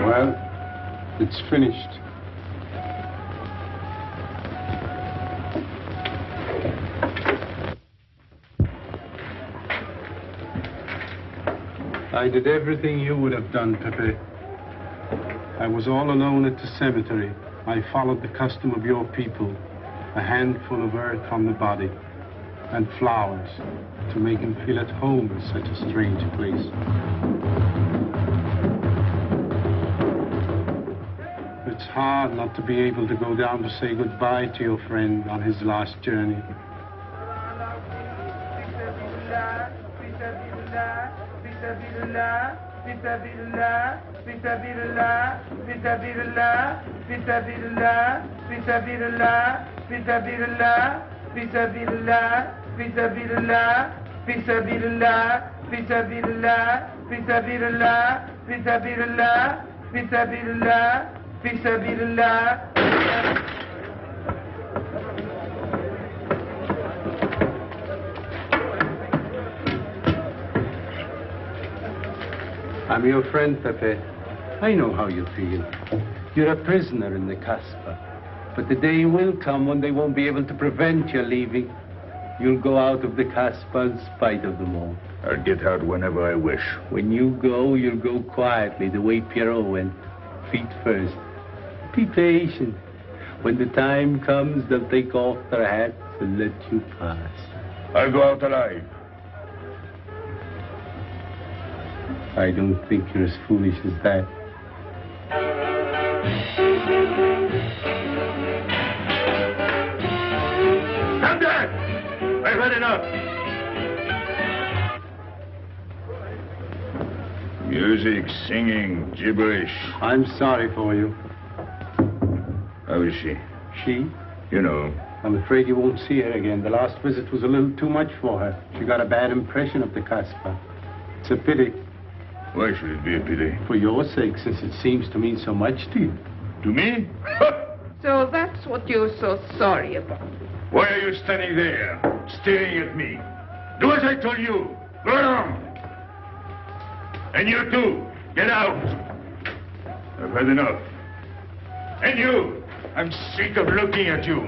Well, it's finished. I did everything you would have done, Pepe. I was all alone at the cemetery. I followed the custom of your people. A handful of earth on the body and flowers to make him feel at home in such a strange place. It's hard not to be able to go down to say goodbye to your friend on his last journey. I'm your friend, Pepe. I know how you feel. You're a prisoner in the Casbah. But the day will come when they won't be able to prevent your leaving. You'll go out of the Casbah in spite of them all. I'll get out whenever I wish. When you go, you'll go quietly, the way Pierrot went. Feet first. Be patient. When the time comes, they'll take off their hats and let you pass. I'll go out alive. I don't think you're as foolish as that. Come back! I've had enough. Music, singing, gibberish. I'm sorry for you. How is she? She? You know. I'm afraid you won't see her again. The last visit was a little too much for her. She got a bad impression of the Casbah. It's a pity. Why should it be a pity? For your sake, since it seems to mean so much to you. To me? So that's what you're so sorry about. Why are you standing there, staring at me? Do as I told you. Go along. And you too. Get out. I've had enough. And you. I'm sick of looking at you.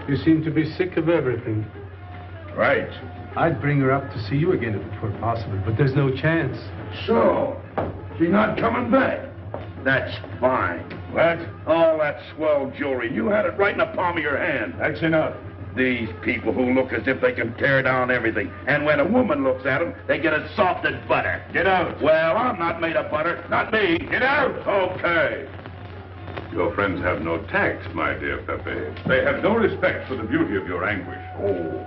You seem to be sick of everything. Right. I'd bring her up to see you again if it were possible, but there's no chance. So, she's not coming back. That's fine. What? All that swell jewelry, you had it right in the palm of your hand. That's enough. These people who look as if they can tear down everything. And when a woman looks at them, they get as soft as butter. Get out. Well, I'm not made of butter. Not me. Get out. Okay. Your friends have no tact, my dear Pepe. They have no respect for the beauty of your anguish. Oh,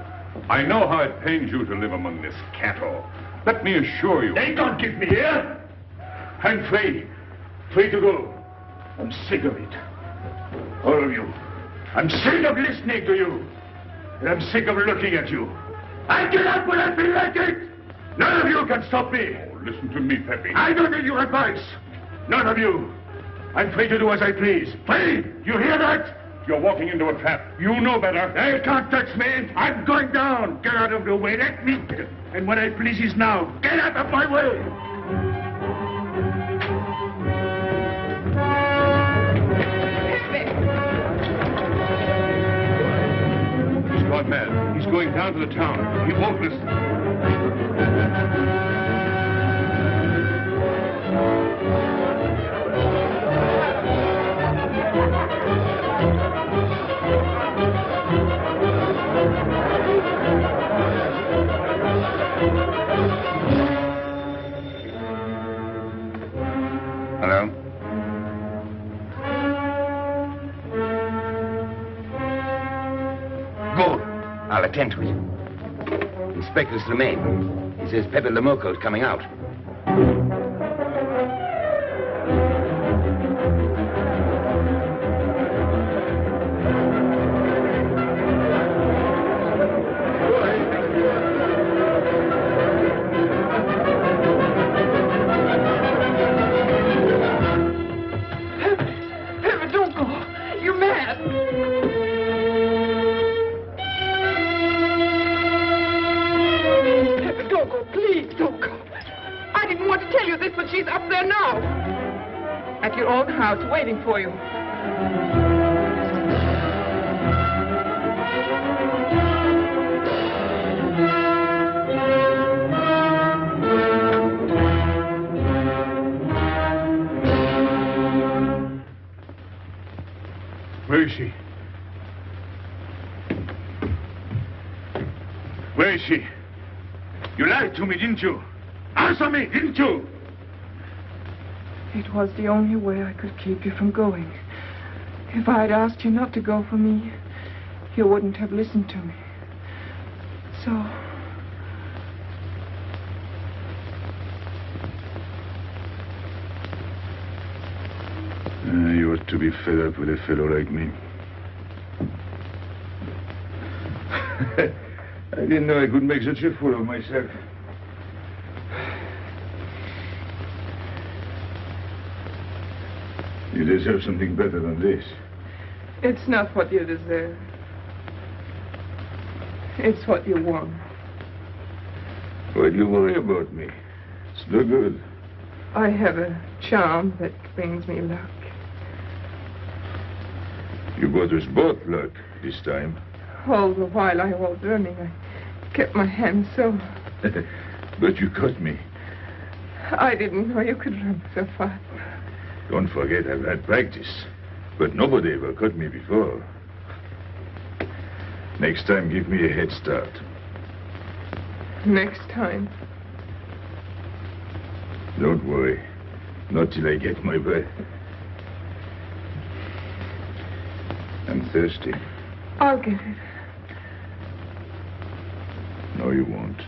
I know how it pains you to live among this cattle. Let me assure you... They don't give me here. I'm free. Free to go. I'm sick of it. All of you. I'm sick of listening to you. And I'm sick of looking at you. I get out when I feel like it. None of you can stop me. Oh, listen to me, Pepe. I don't need your advice. None of you. I'm free to do as I please. Free! You hear that? You're walking into a trap. You know better. They can't touch me. I'm going down. Get out of the way. Let me get. And what I please is now. Get out of my way. He's gone mad. He's going down to the town. He won't listen. Hello? Good. I'll attend to it. Inspector Slemaine. He says Pepe Le Moko is coming out. She's up there now. At your own house, waiting for you. Where is she? Where is she? You lied to me, didn't you? Answer me, didn't you? It was the only way I could keep you from going. If I had asked you not to go for me, you wouldn't have listened to me. So... You ought to be fed up with a fellow like me. I didn't know I could make such a fool of myself. You deserve something better than this. It's not what you deserve. It's what you want. Why do you worry about me? It's no good. I have a charm that brings me luck. You brought us both luck this time. All the while I was running, I kept my hand so... But you caught me. I didn't know you could run so fast. Don't forget, I've had practice. But nobody ever caught me before. Next time, give me a head start. Next time. Don't worry. Not till I get my breath. I'm thirsty. I'll get it. No, you won't.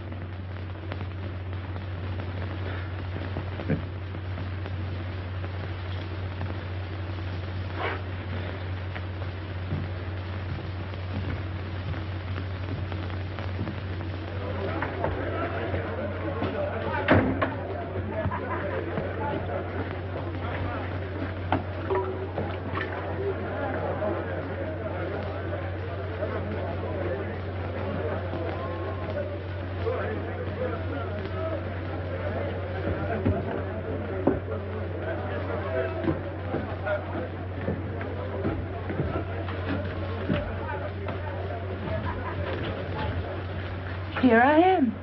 Here I am.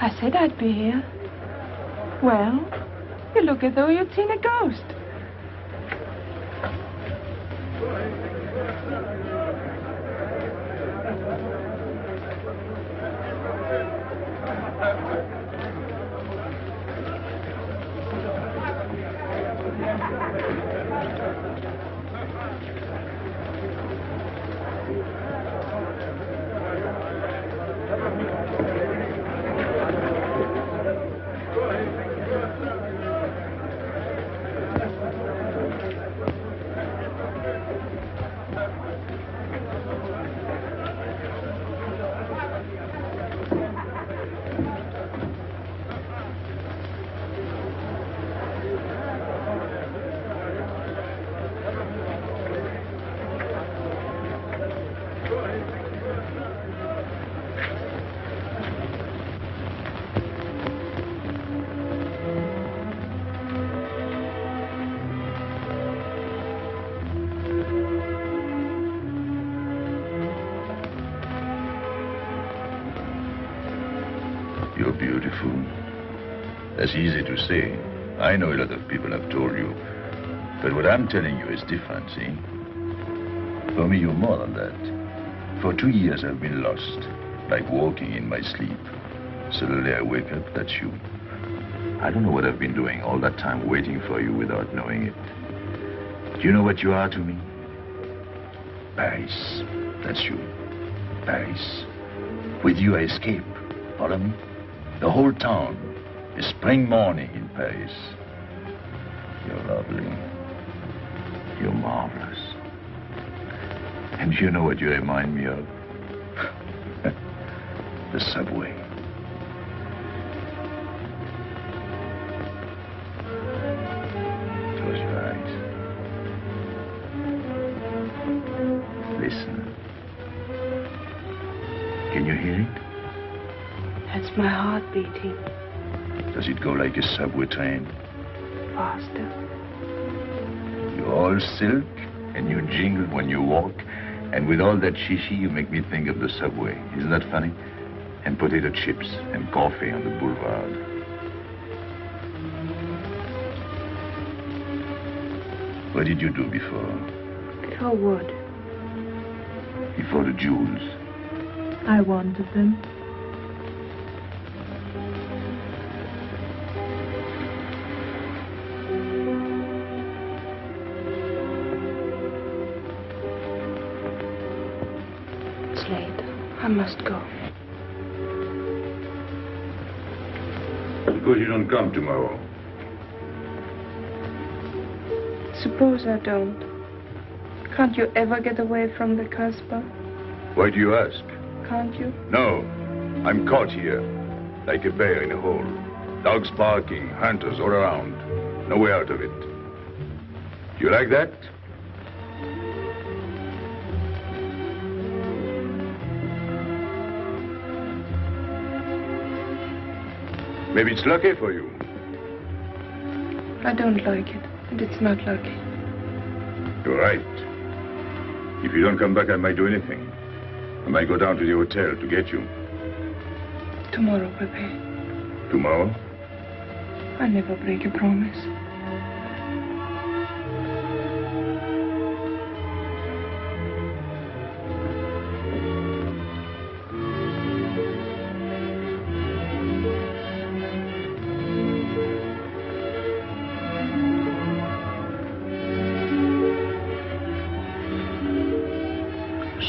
I said I'd be here. Well, you look as though you'd seen a ghost. You're beautiful. That's easy to say. I know a lot of people have told you. But what I'm telling you is different, see? For me, you're more than that. For 2 years, I've been lost, like walking in my sleep. Suddenly, I wake up, that's you. I don't know what I've been doing all that time waiting for you without knowing it. Do you know what you are to me? Paris. That's you. Paris. With you, I escape. Follow me? The whole town is spring morning in Paris. You're lovely. You're marvelous. And you know what you remind me of? The subway. Close your eyes. Listen. Can you hear it? That's my heart beating. Does it go like a subway train? Faster. You're all silk, and you jingle when you walk, and with all that shishi, you make me think of the subway. Isn't that funny? And potato chips and coffee on the boulevard. What did you do before? For what? Before the jewels. I wanted them. It's late. I must go. Suppose you don't come tomorrow. Suppose I don't. Can't you ever get away from the Casbah? Why do you ask? Can't you? No. I'm caught here, like a bear in a hole. Dogs barking, hunters all around. No way out of it. Do you like that? Maybe it's lucky for you. I don't like it, and it's not lucky. You're right. If you don't come back, I might do anything. I might go down to the hotel to get you. Tomorrow, Pepe. Tomorrow? I never break a promise.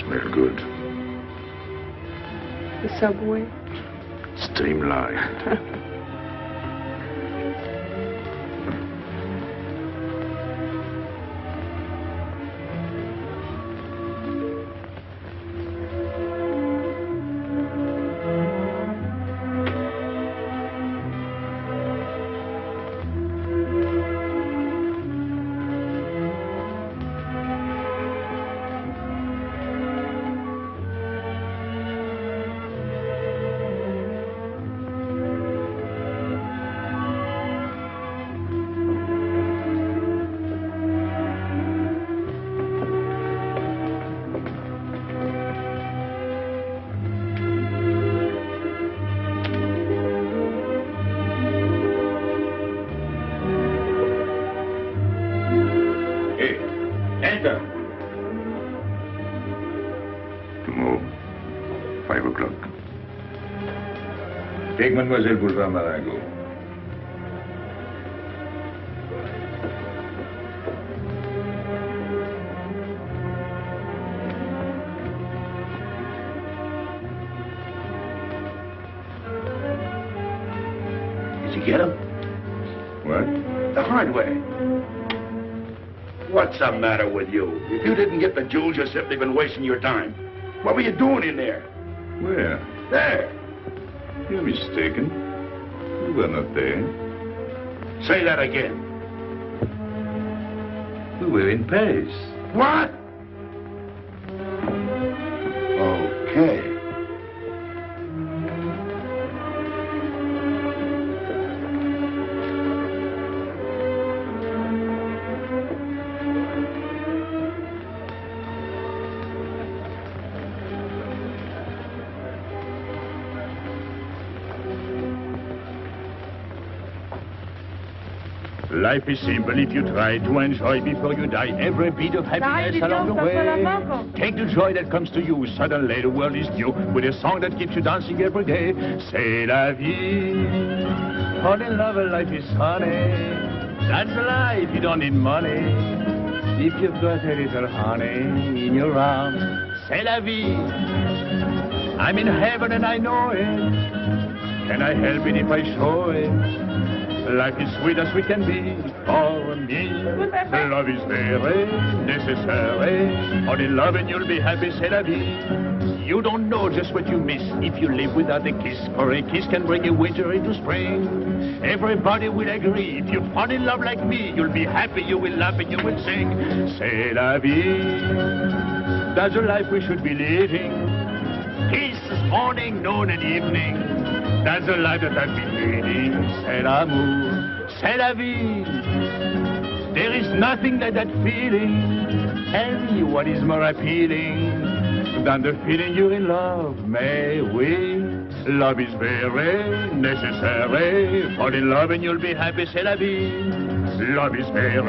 Smell good. The subway. Streamlined. Take Mademoiselle Boulevard Marengo. Did you get him? What? The hard way. What's the matter with you? If you didn't get the jewels, you've simply been wasting your time. What were you doing in there? Where? There. You're mistaken. We were not there. Say that again. We were in Paris. What? Okay. Life is simple if you try to enjoy before you die every bit of happiness along the way. Take the joy that comes to you. Suddenly the world is new with a song that keeps you dancing every day. C'est la vie. Fall in love and life is honey. That's life, you don't need money. If you've got a little honey in your arms, c'est la vie. I'm in heaven and I know it. Can I help it if I show it? Life is sweet as we can be. For me, love is very necessary. Fall in love and you'll be happy, c'est la vie. You don't know just what you miss if you live without a kiss. For a kiss can bring a winter into spring. Everybody will agree. If you fall in love like me, you'll be happy, you will laugh and you will sing. C'est la vie. That's the life we should be living. Kiss morning, noon and evening. That's the life that I've been leading. C'est l'amour, c'est la vie. There is nothing like that feeling. Tell me what is more appealing than the feeling you're in love. May we? Love is very necessary. Fall in love and you'll be happy, c'est la vie. Love is very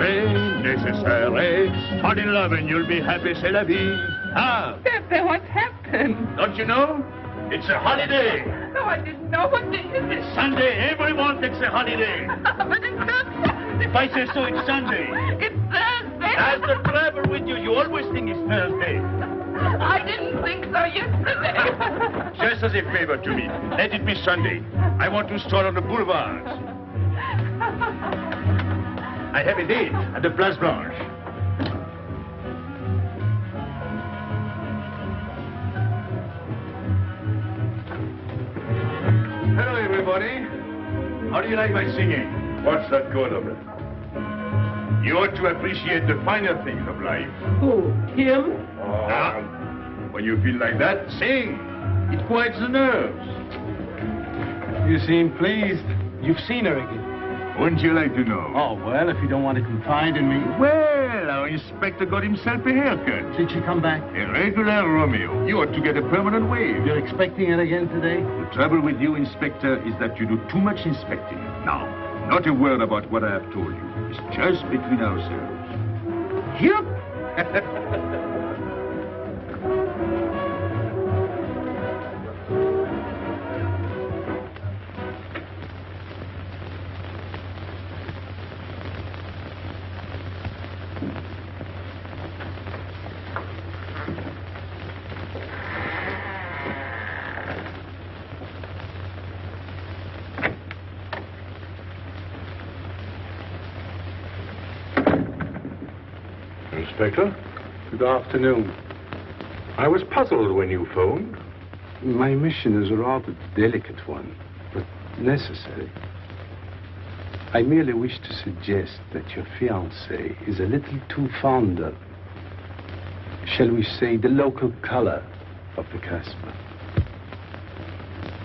necessary. Fall in love and you'll be happy, c'est la vie. Ah, Pepe, what's happened? don't you know? It's a holiday. No, I didn't know. What day is it? It's Sunday. Everyone takes a holiday. But it's not Sunday. If I say so, it's Sunday. It's Thursday. That's the trouble with you. You always think it's Thursday. I didn't think so yesterday. Just as a favor to me, let it be Sunday. I want to stroll on the boulevards. I have a date at the Place Blanche. Hello, everybody. How do you like my singing? What's that good of it? You ought to appreciate the finer things of life. Who? Him? Now, when you feel like that, sing. It quiets the nerves. You seem pleased. You've seen her again. Wouldn't you like to know? Oh, well, if you don't want to confide in me. Well, our inspector got himself a haircut. Did she come back? A regular Romeo. You ought to get a permanent wave. You're expecting her again today? The trouble with you, Inspector, is that you do too much inspecting. Now, not a word about what I have told you. It's just between ourselves. Yep. Inspector, good afternoon. I was puzzled when you phoned. My mission is a rather delicate one, but necessary. I merely wish to suggest that your fiancé is a little too fond of, shall we say, the local color of the Casbah.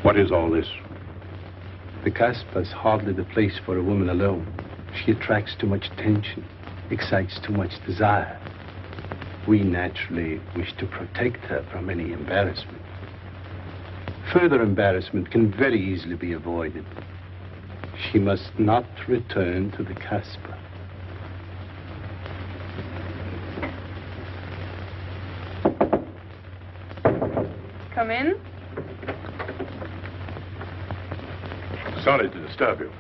What is all this? The Casbah is hardly the place for a woman alone. She attracts too much attention, excites too much desire. We naturally wish to protect her from any embarrassment. Further embarrassment can very easily be avoided. She must not return to the Casbah. Come in. Sorry to disturb you.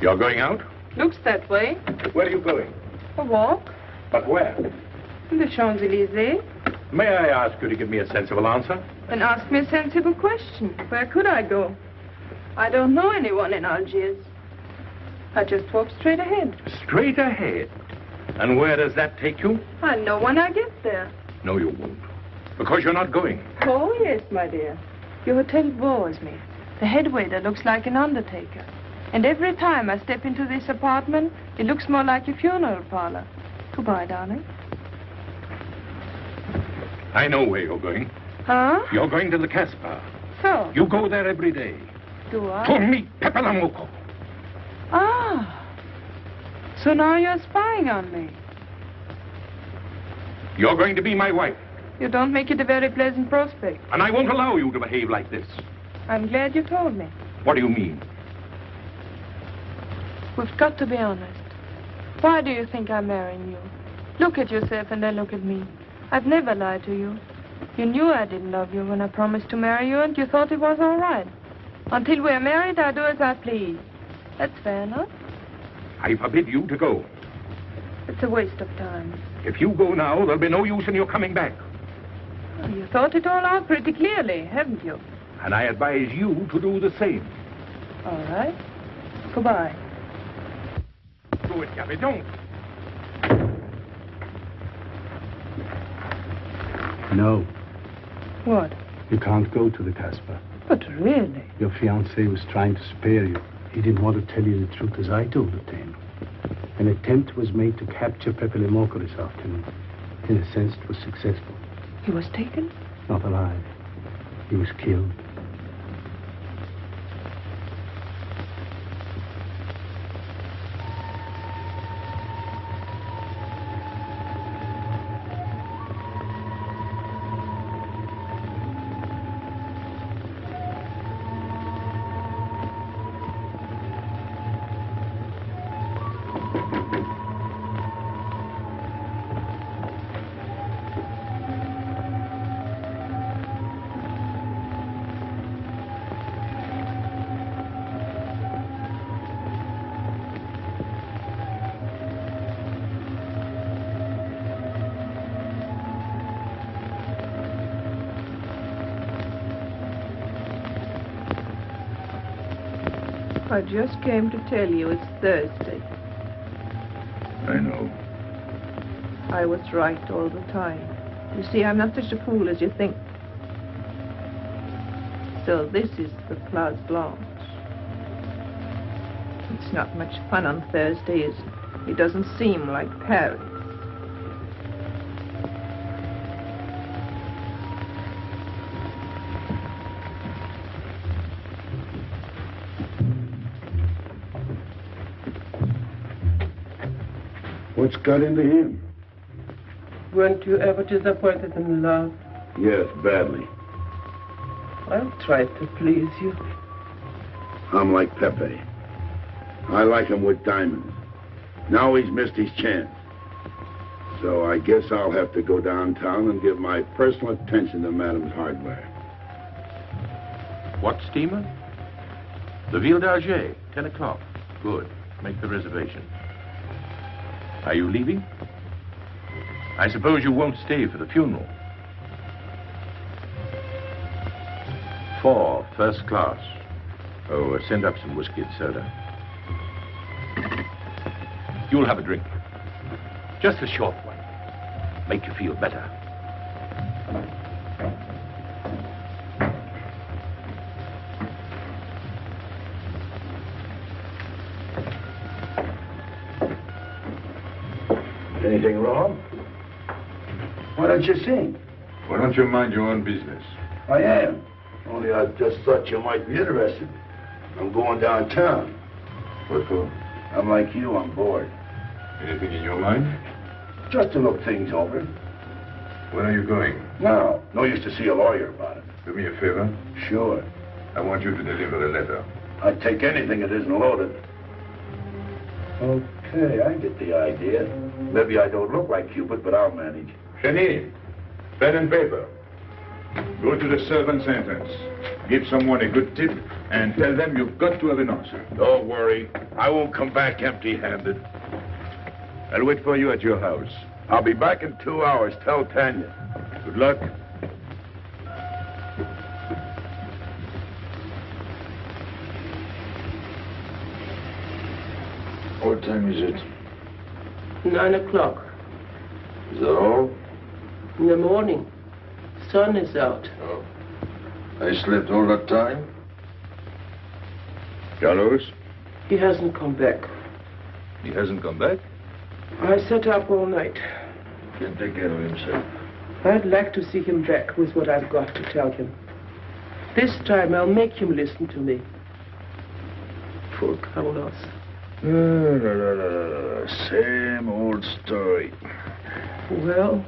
You're going out? Looks that way. Where are you going? A walk. But where? In the Champs-Élysées. May I ask you to give me a sensible answer? Then ask me a sensible question. Where could I go? I don't know anyone in Algiers. I just walk straight ahead. Straight ahead? And where does that take you? I'll know when I get there. No, you won't. Because you're not going. Oh, yes, my dear. Your hotel bores me. The head waiter looks like an undertaker. And every time I step into this apartment, it looks more like a funeral parlor. Goodbye, darling. I know where you're going. Huh? You're going to the Casbah. So? You go there every day. Do I? To meet Pepe Le Moko. Ah. So now you're spying on me. You're going to be my wife. You don't make it a very pleasant prospect. And I won't allow you to behave like this. I'm glad you told me. What do you mean? We've got to be honest. Why do you think I'm marrying you? Look at yourself and then look at me. I've never lied to you. You knew I didn't love you when I promised to marry you, and you thought it was all right. Until we're married, I do as I please. That's fair enough. I forbid you to go. It's a waste of time. If you go now, there'll be no use in your coming back. Oh, you thought it all out pretty clearly, haven't you? And I advise you to do the same. All right. Goodbye. Do it, Gaby, don't. No. What? You can't go to the Casbah. But really? Your fiancé was trying to spare you. He didn't want to tell you the truth as I told it to him. An attempt was made to capture Pepe Le Moko this afternoon. In a sense, it was successful. He was taken? Not alive. He was killed. I just came to tell you it's Thursday. I know. I was right all the time. You see, I'm not such a fool as you think. So this is the Place Blanche. It's not much fun on Thursday, is it? It doesn't seem like Paris. What's got into him? Weren't you ever disappointed in love? Yes, badly. I'll try to please you. I'm like Pepe. I like him with diamonds. Now he's missed his chance. So I guess I'll have to go downtown and give my personal attention to Madame's hardware. What steamer? The Ville d'Algiers, 10 o'clock. Good. Make the reservation. Are you leaving? I suppose you won't stay for the funeral. 4, first class. Oh, send up some whiskey and soda. You'll have a drink. Just a short one. Make you feel better. Anything wrong? Why don't you sing? Why don't you mind your own business? I am. Only I just thought you might be interested. I'm going downtown. What for? I'm like you, I'm bored. Anything in your mind? Just to look things over. When are you going? No. No use to see a lawyer about it. Do me a favor. Sure. I want you to deliver a letter. I'd take anything that isn't loaded. Okay, I get the idea. Maybe I don't look like Cupid, but I'll manage. Hedy, pen and paper. Go to the servant's entrance. Give someone a good tip and tell them you've got to have an answer. Don't worry. I won't come back empty-handed. I'll wait for you at your house. I'll be back in 2 hours. Tell Tanya. Good luck. What time is it? 9 o'clock. Is that all? In the morning. Sun is out. Oh. I slept all that time? Carlos? He hasn't come back. He hasn't come back? I sat up all night. Can't take care of himself. I'd like to see him back with what I've got to tell him. This time I'll make him listen to me. Poor Carlos. Same old story. Well,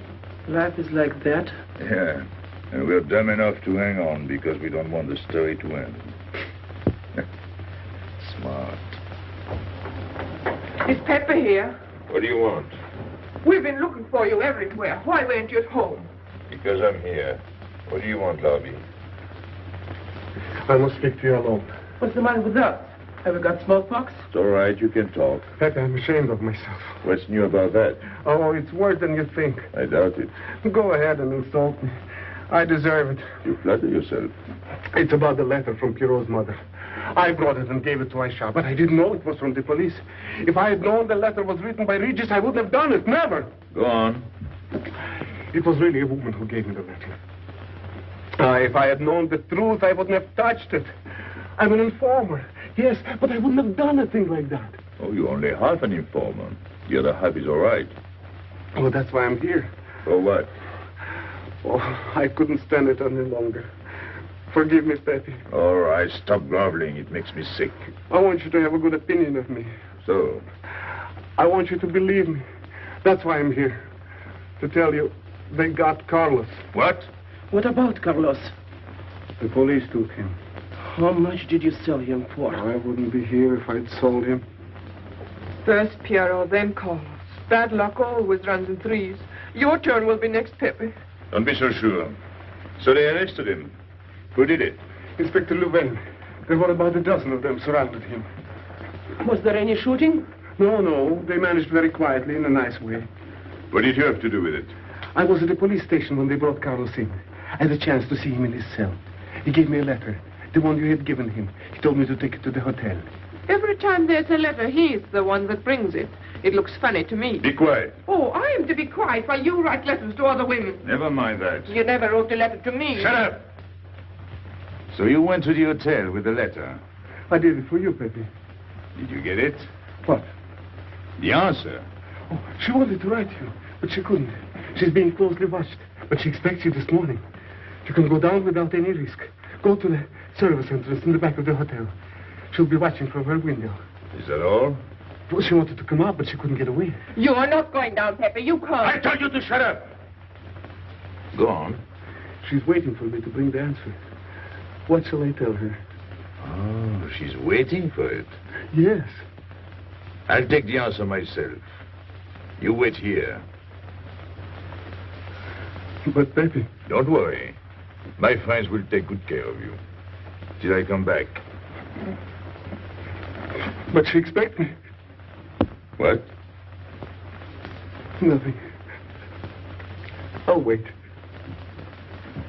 life is like that. Yeah, and we're dumb enough to hang on because we don't want the story to end. Smart. Is Pepe here? What do you want? We've been looking for you everywhere. Why weren't you at home? Because I'm here. What do you want, Gaby? I must speak to you alone. What's the matter with us? Have we got smallpox? It's all right, you can talk. Pepe, I'm ashamed of myself. What's new about that? Oh, it's worse than you think. I doubt it. Go ahead and insult me. I deserve it. You flatter yourself. It's about the letter from Pierrot's mother. I brought it and gave it to Aisha, but I didn't know it was from the police. If I had known the letter was written by Regis, I wouldn't have done it. Never. Go on. It was really a woman who gave me the letter. If I had known the truth, I wouldn't have touched it. I'm an informer. Yes, but I wouldn't have done a thing like that. Oh, you're only half an informer. The other half is all right. Oh, that's why I'm here. For what? Oh, I couldn't stand it any longer. Forgive me, Pepe. All right, stop groveling. It makes me sick. I want you to have a good opinion of me. So? I want you to believe me. That's why I'm here. To tell you, they got Carlos. What? What about Carlos? The police took him. How much did you sell him for? I wouldn't be here if I'd sold him. First Pierrot, then Carlos. Bad luck always runs in threes. Your turn will be next, Pepe. Don't be so sure. So they arrested him. Who did it? Inspector Louvain. There were about a dozen of them surrounded him. Was there any shooting? No. They managed very quietly, in a nice way. What did you have to do with it? I was at the police station when they brought Carlos in. I had a chance to see him in his cell. He gave me a letter. The one you had given him. He told me to take it to the hotel. Every time there's a letter, he's the one that brings it. It looks funny to me. Be quiet. Oh, I am to be quiet while you write letters to other women. Never mind that. You never wrote a letter to me. Shut up! So you went to the hotel with the letter. I did it for you, Pepe. Did you get it? What? The answer. Oh, she wanted to write you, but she couldn't. She's being closely watched, but she expects you this morning. You can go down without any risk. Go to the service entrance in the back of the hotel. She'll be watching from her window. Is that all? Well, she wanted to come out, but she couldn't get away. You are not going down, Pepe. You can't. I told you to shut up. Go on. She's waiting for me to bring the answer. What shall I tell her? Oh, she's waiting for it. Yes. I'll take the answer myself. You wait here. But, Pepe... Don't worry. My friends will take good care of you. Till I come back. But she expects me. What? Nothing. I'll wait.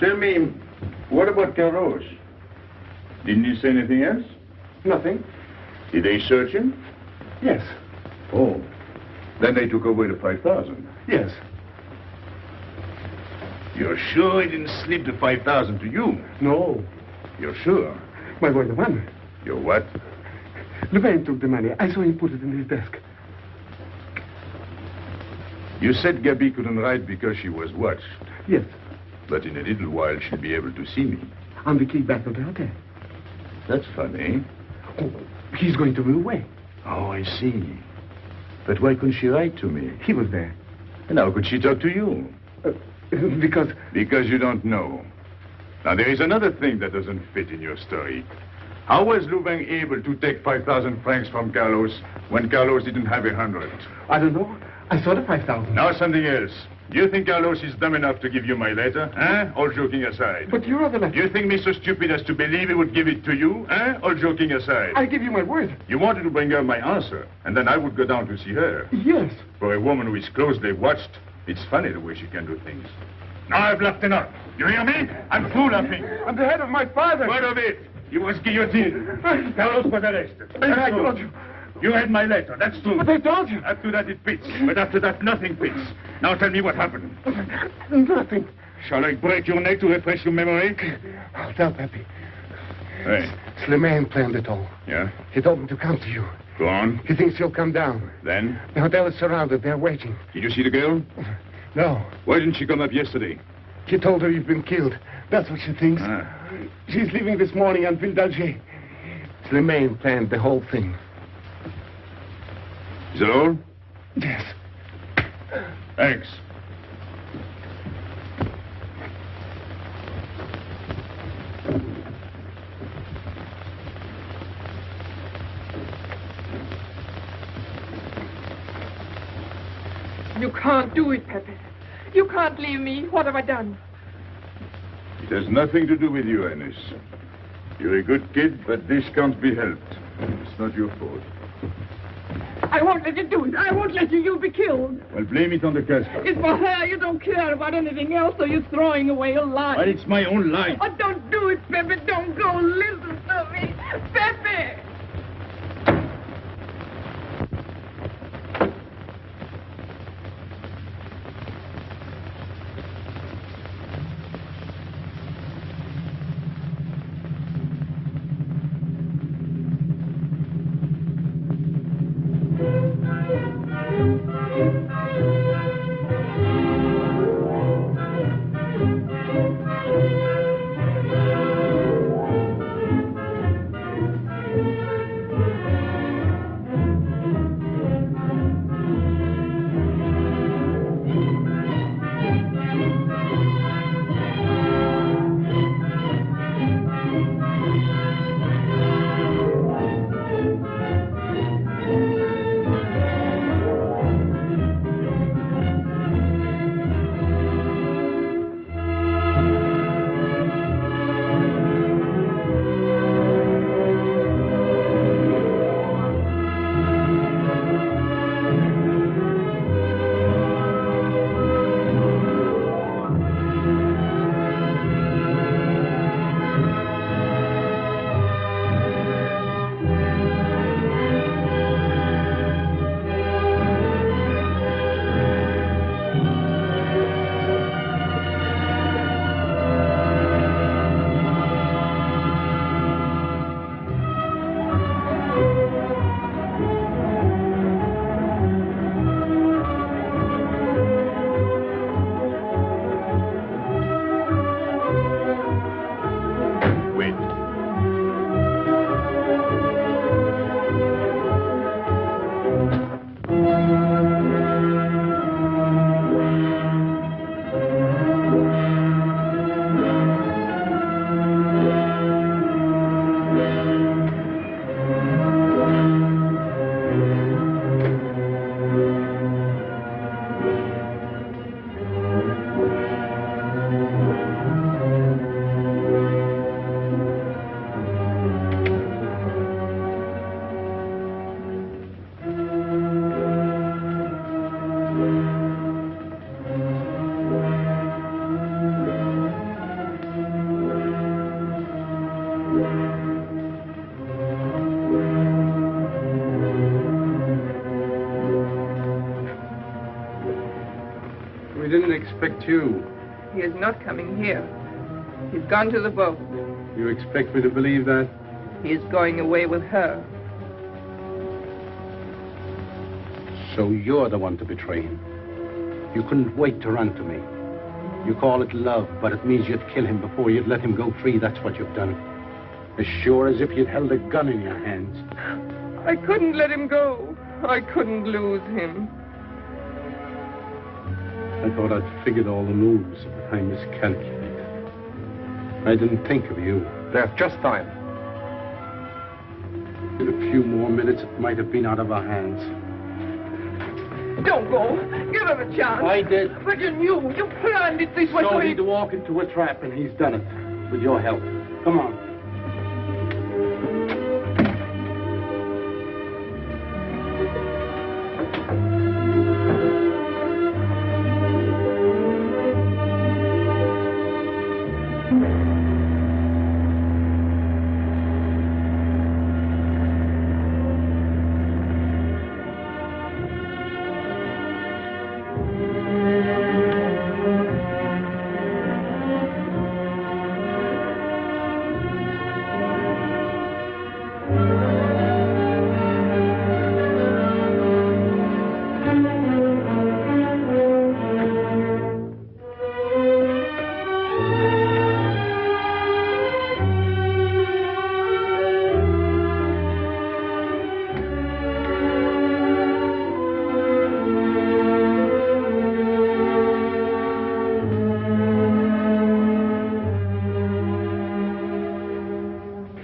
Tell me, what about Carlos? Didn't he say anything else? Nothing. Did they search him? Yes. Oh. Then they took away the 5,000. Yes. You're sure he didn't slip the 5,000 to you? No. You're sure? My boy, the money. Your what? Louvain took the money. I saw him put it in his desk. You said Gaby couldn't write because she was watched. Yes. But in a little while she'll be able to see me. On the key back of the hotel. That's funny. Oh, he's going to be away. Oh, I see. But why couldn't she write to me? He was there. And how could she talk to you? Because... Because you don't know. Now, there is another thing that doesn't fit in your story. How was Louvain able to take 5,000 francs from Carlos when Carlos didn't have 100? I don't know. I saw the 5,000. Now something else. Do you think Carlos is dumb enough to give you my letter? All joking aside. But you are the letter. You think me so stupid as to believe he would give it to you? All joking aside. I give you my word. You wanted to bring her my answer, and then I would go down to see her. Yes. For a woman who is closely watched, it's funny the way she can do things. Now I've left enough. You hear me? I'm through laughing. I'm the head of my father. What of it? He was guillotined. Carlos was arrested. I told you. You read my letter, that's true. But I told you. Up to that it fits, but after that nothing fits. Now tell me what happened. Nothing. Shall I break your neck to refresh your memory? I'll tell Pepe. Hey. Slimane planned it all. Yeah? He told me to come to you. Go on. He thinks you'll come down. Then? The hotel is surrounded. They're waiting. Did you see the girl? No. Why didn't she come up yesterday? He told her you've been killed. That's what she thinks. She's leaving this morning on Ville d'Alger. Slimane planned the whole thing. Is that all? Yes. Thanks. You can't do it, Pepe. You can't leave me. What have I done? It has nothing to do with you, Ines. You're a good kid, but this can't be helped. It's not your fault. I won't let you do it. I won't let you. You'll be killed. Well, blame it on the Casbah. It's for her. You don't care about anything else, so you're throwing away your life. But it's my own life. Oh, don't do it, Pepe. Don't go. Listen to me. Pepe! didn't expect you. He is not coming here. He's gone to the boat. You expect me to believe that? He is going away with her. So you're the one to betray him. You couldn't wait to run to me. You call it love, but it means you'd kill him before you'd let him go free. That's what you've done. As sure as if you'd held a gun in your hands. I couldn't let him go. I couldn't lose him. I thought I'd figured all the moves. I miscalculated. I didn't think of you. There's just time. In a few more minutes, it might have been out of our hands. Don't go. Give him a chance. I did. But you knew. You planned it this way. So he'd walk into a trap, and he's done it. With your help. Come on.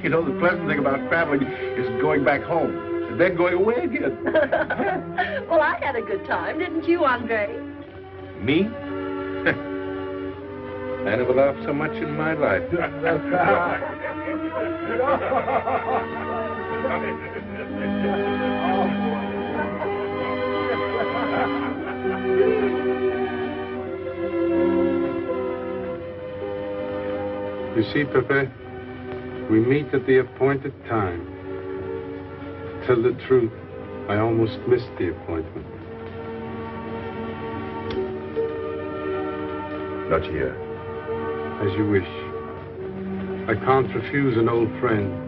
You know, the pleasant thing about traveling is going back home. And then going away again. Well, I had a good time, didn't you, Andre? Me? I never laughed so much in my life. You see, Pepe, we meet at the appointed time. To tell the truth, I almost missed the appointment. Not here. As you wish. I can't refuse an old friend.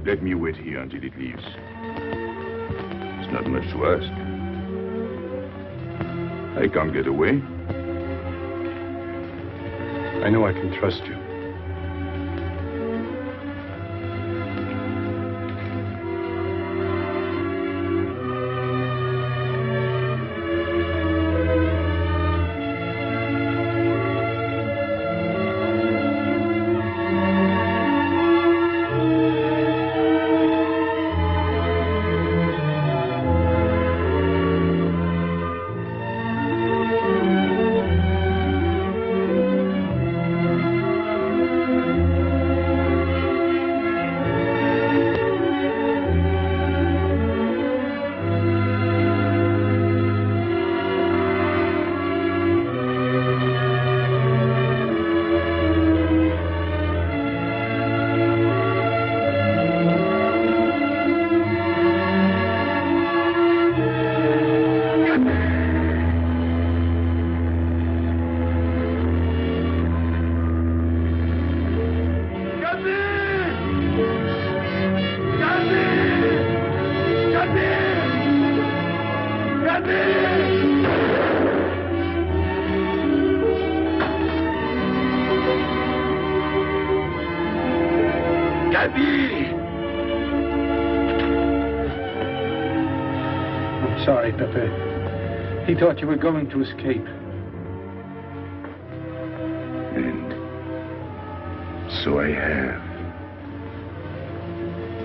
Let me wait here until it leaves. It's not much to ask. I can't get away. I know I can trust you. Gaby! I'm sorry, Pepe. He thought you were going to escape. And so I have,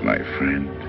my friend.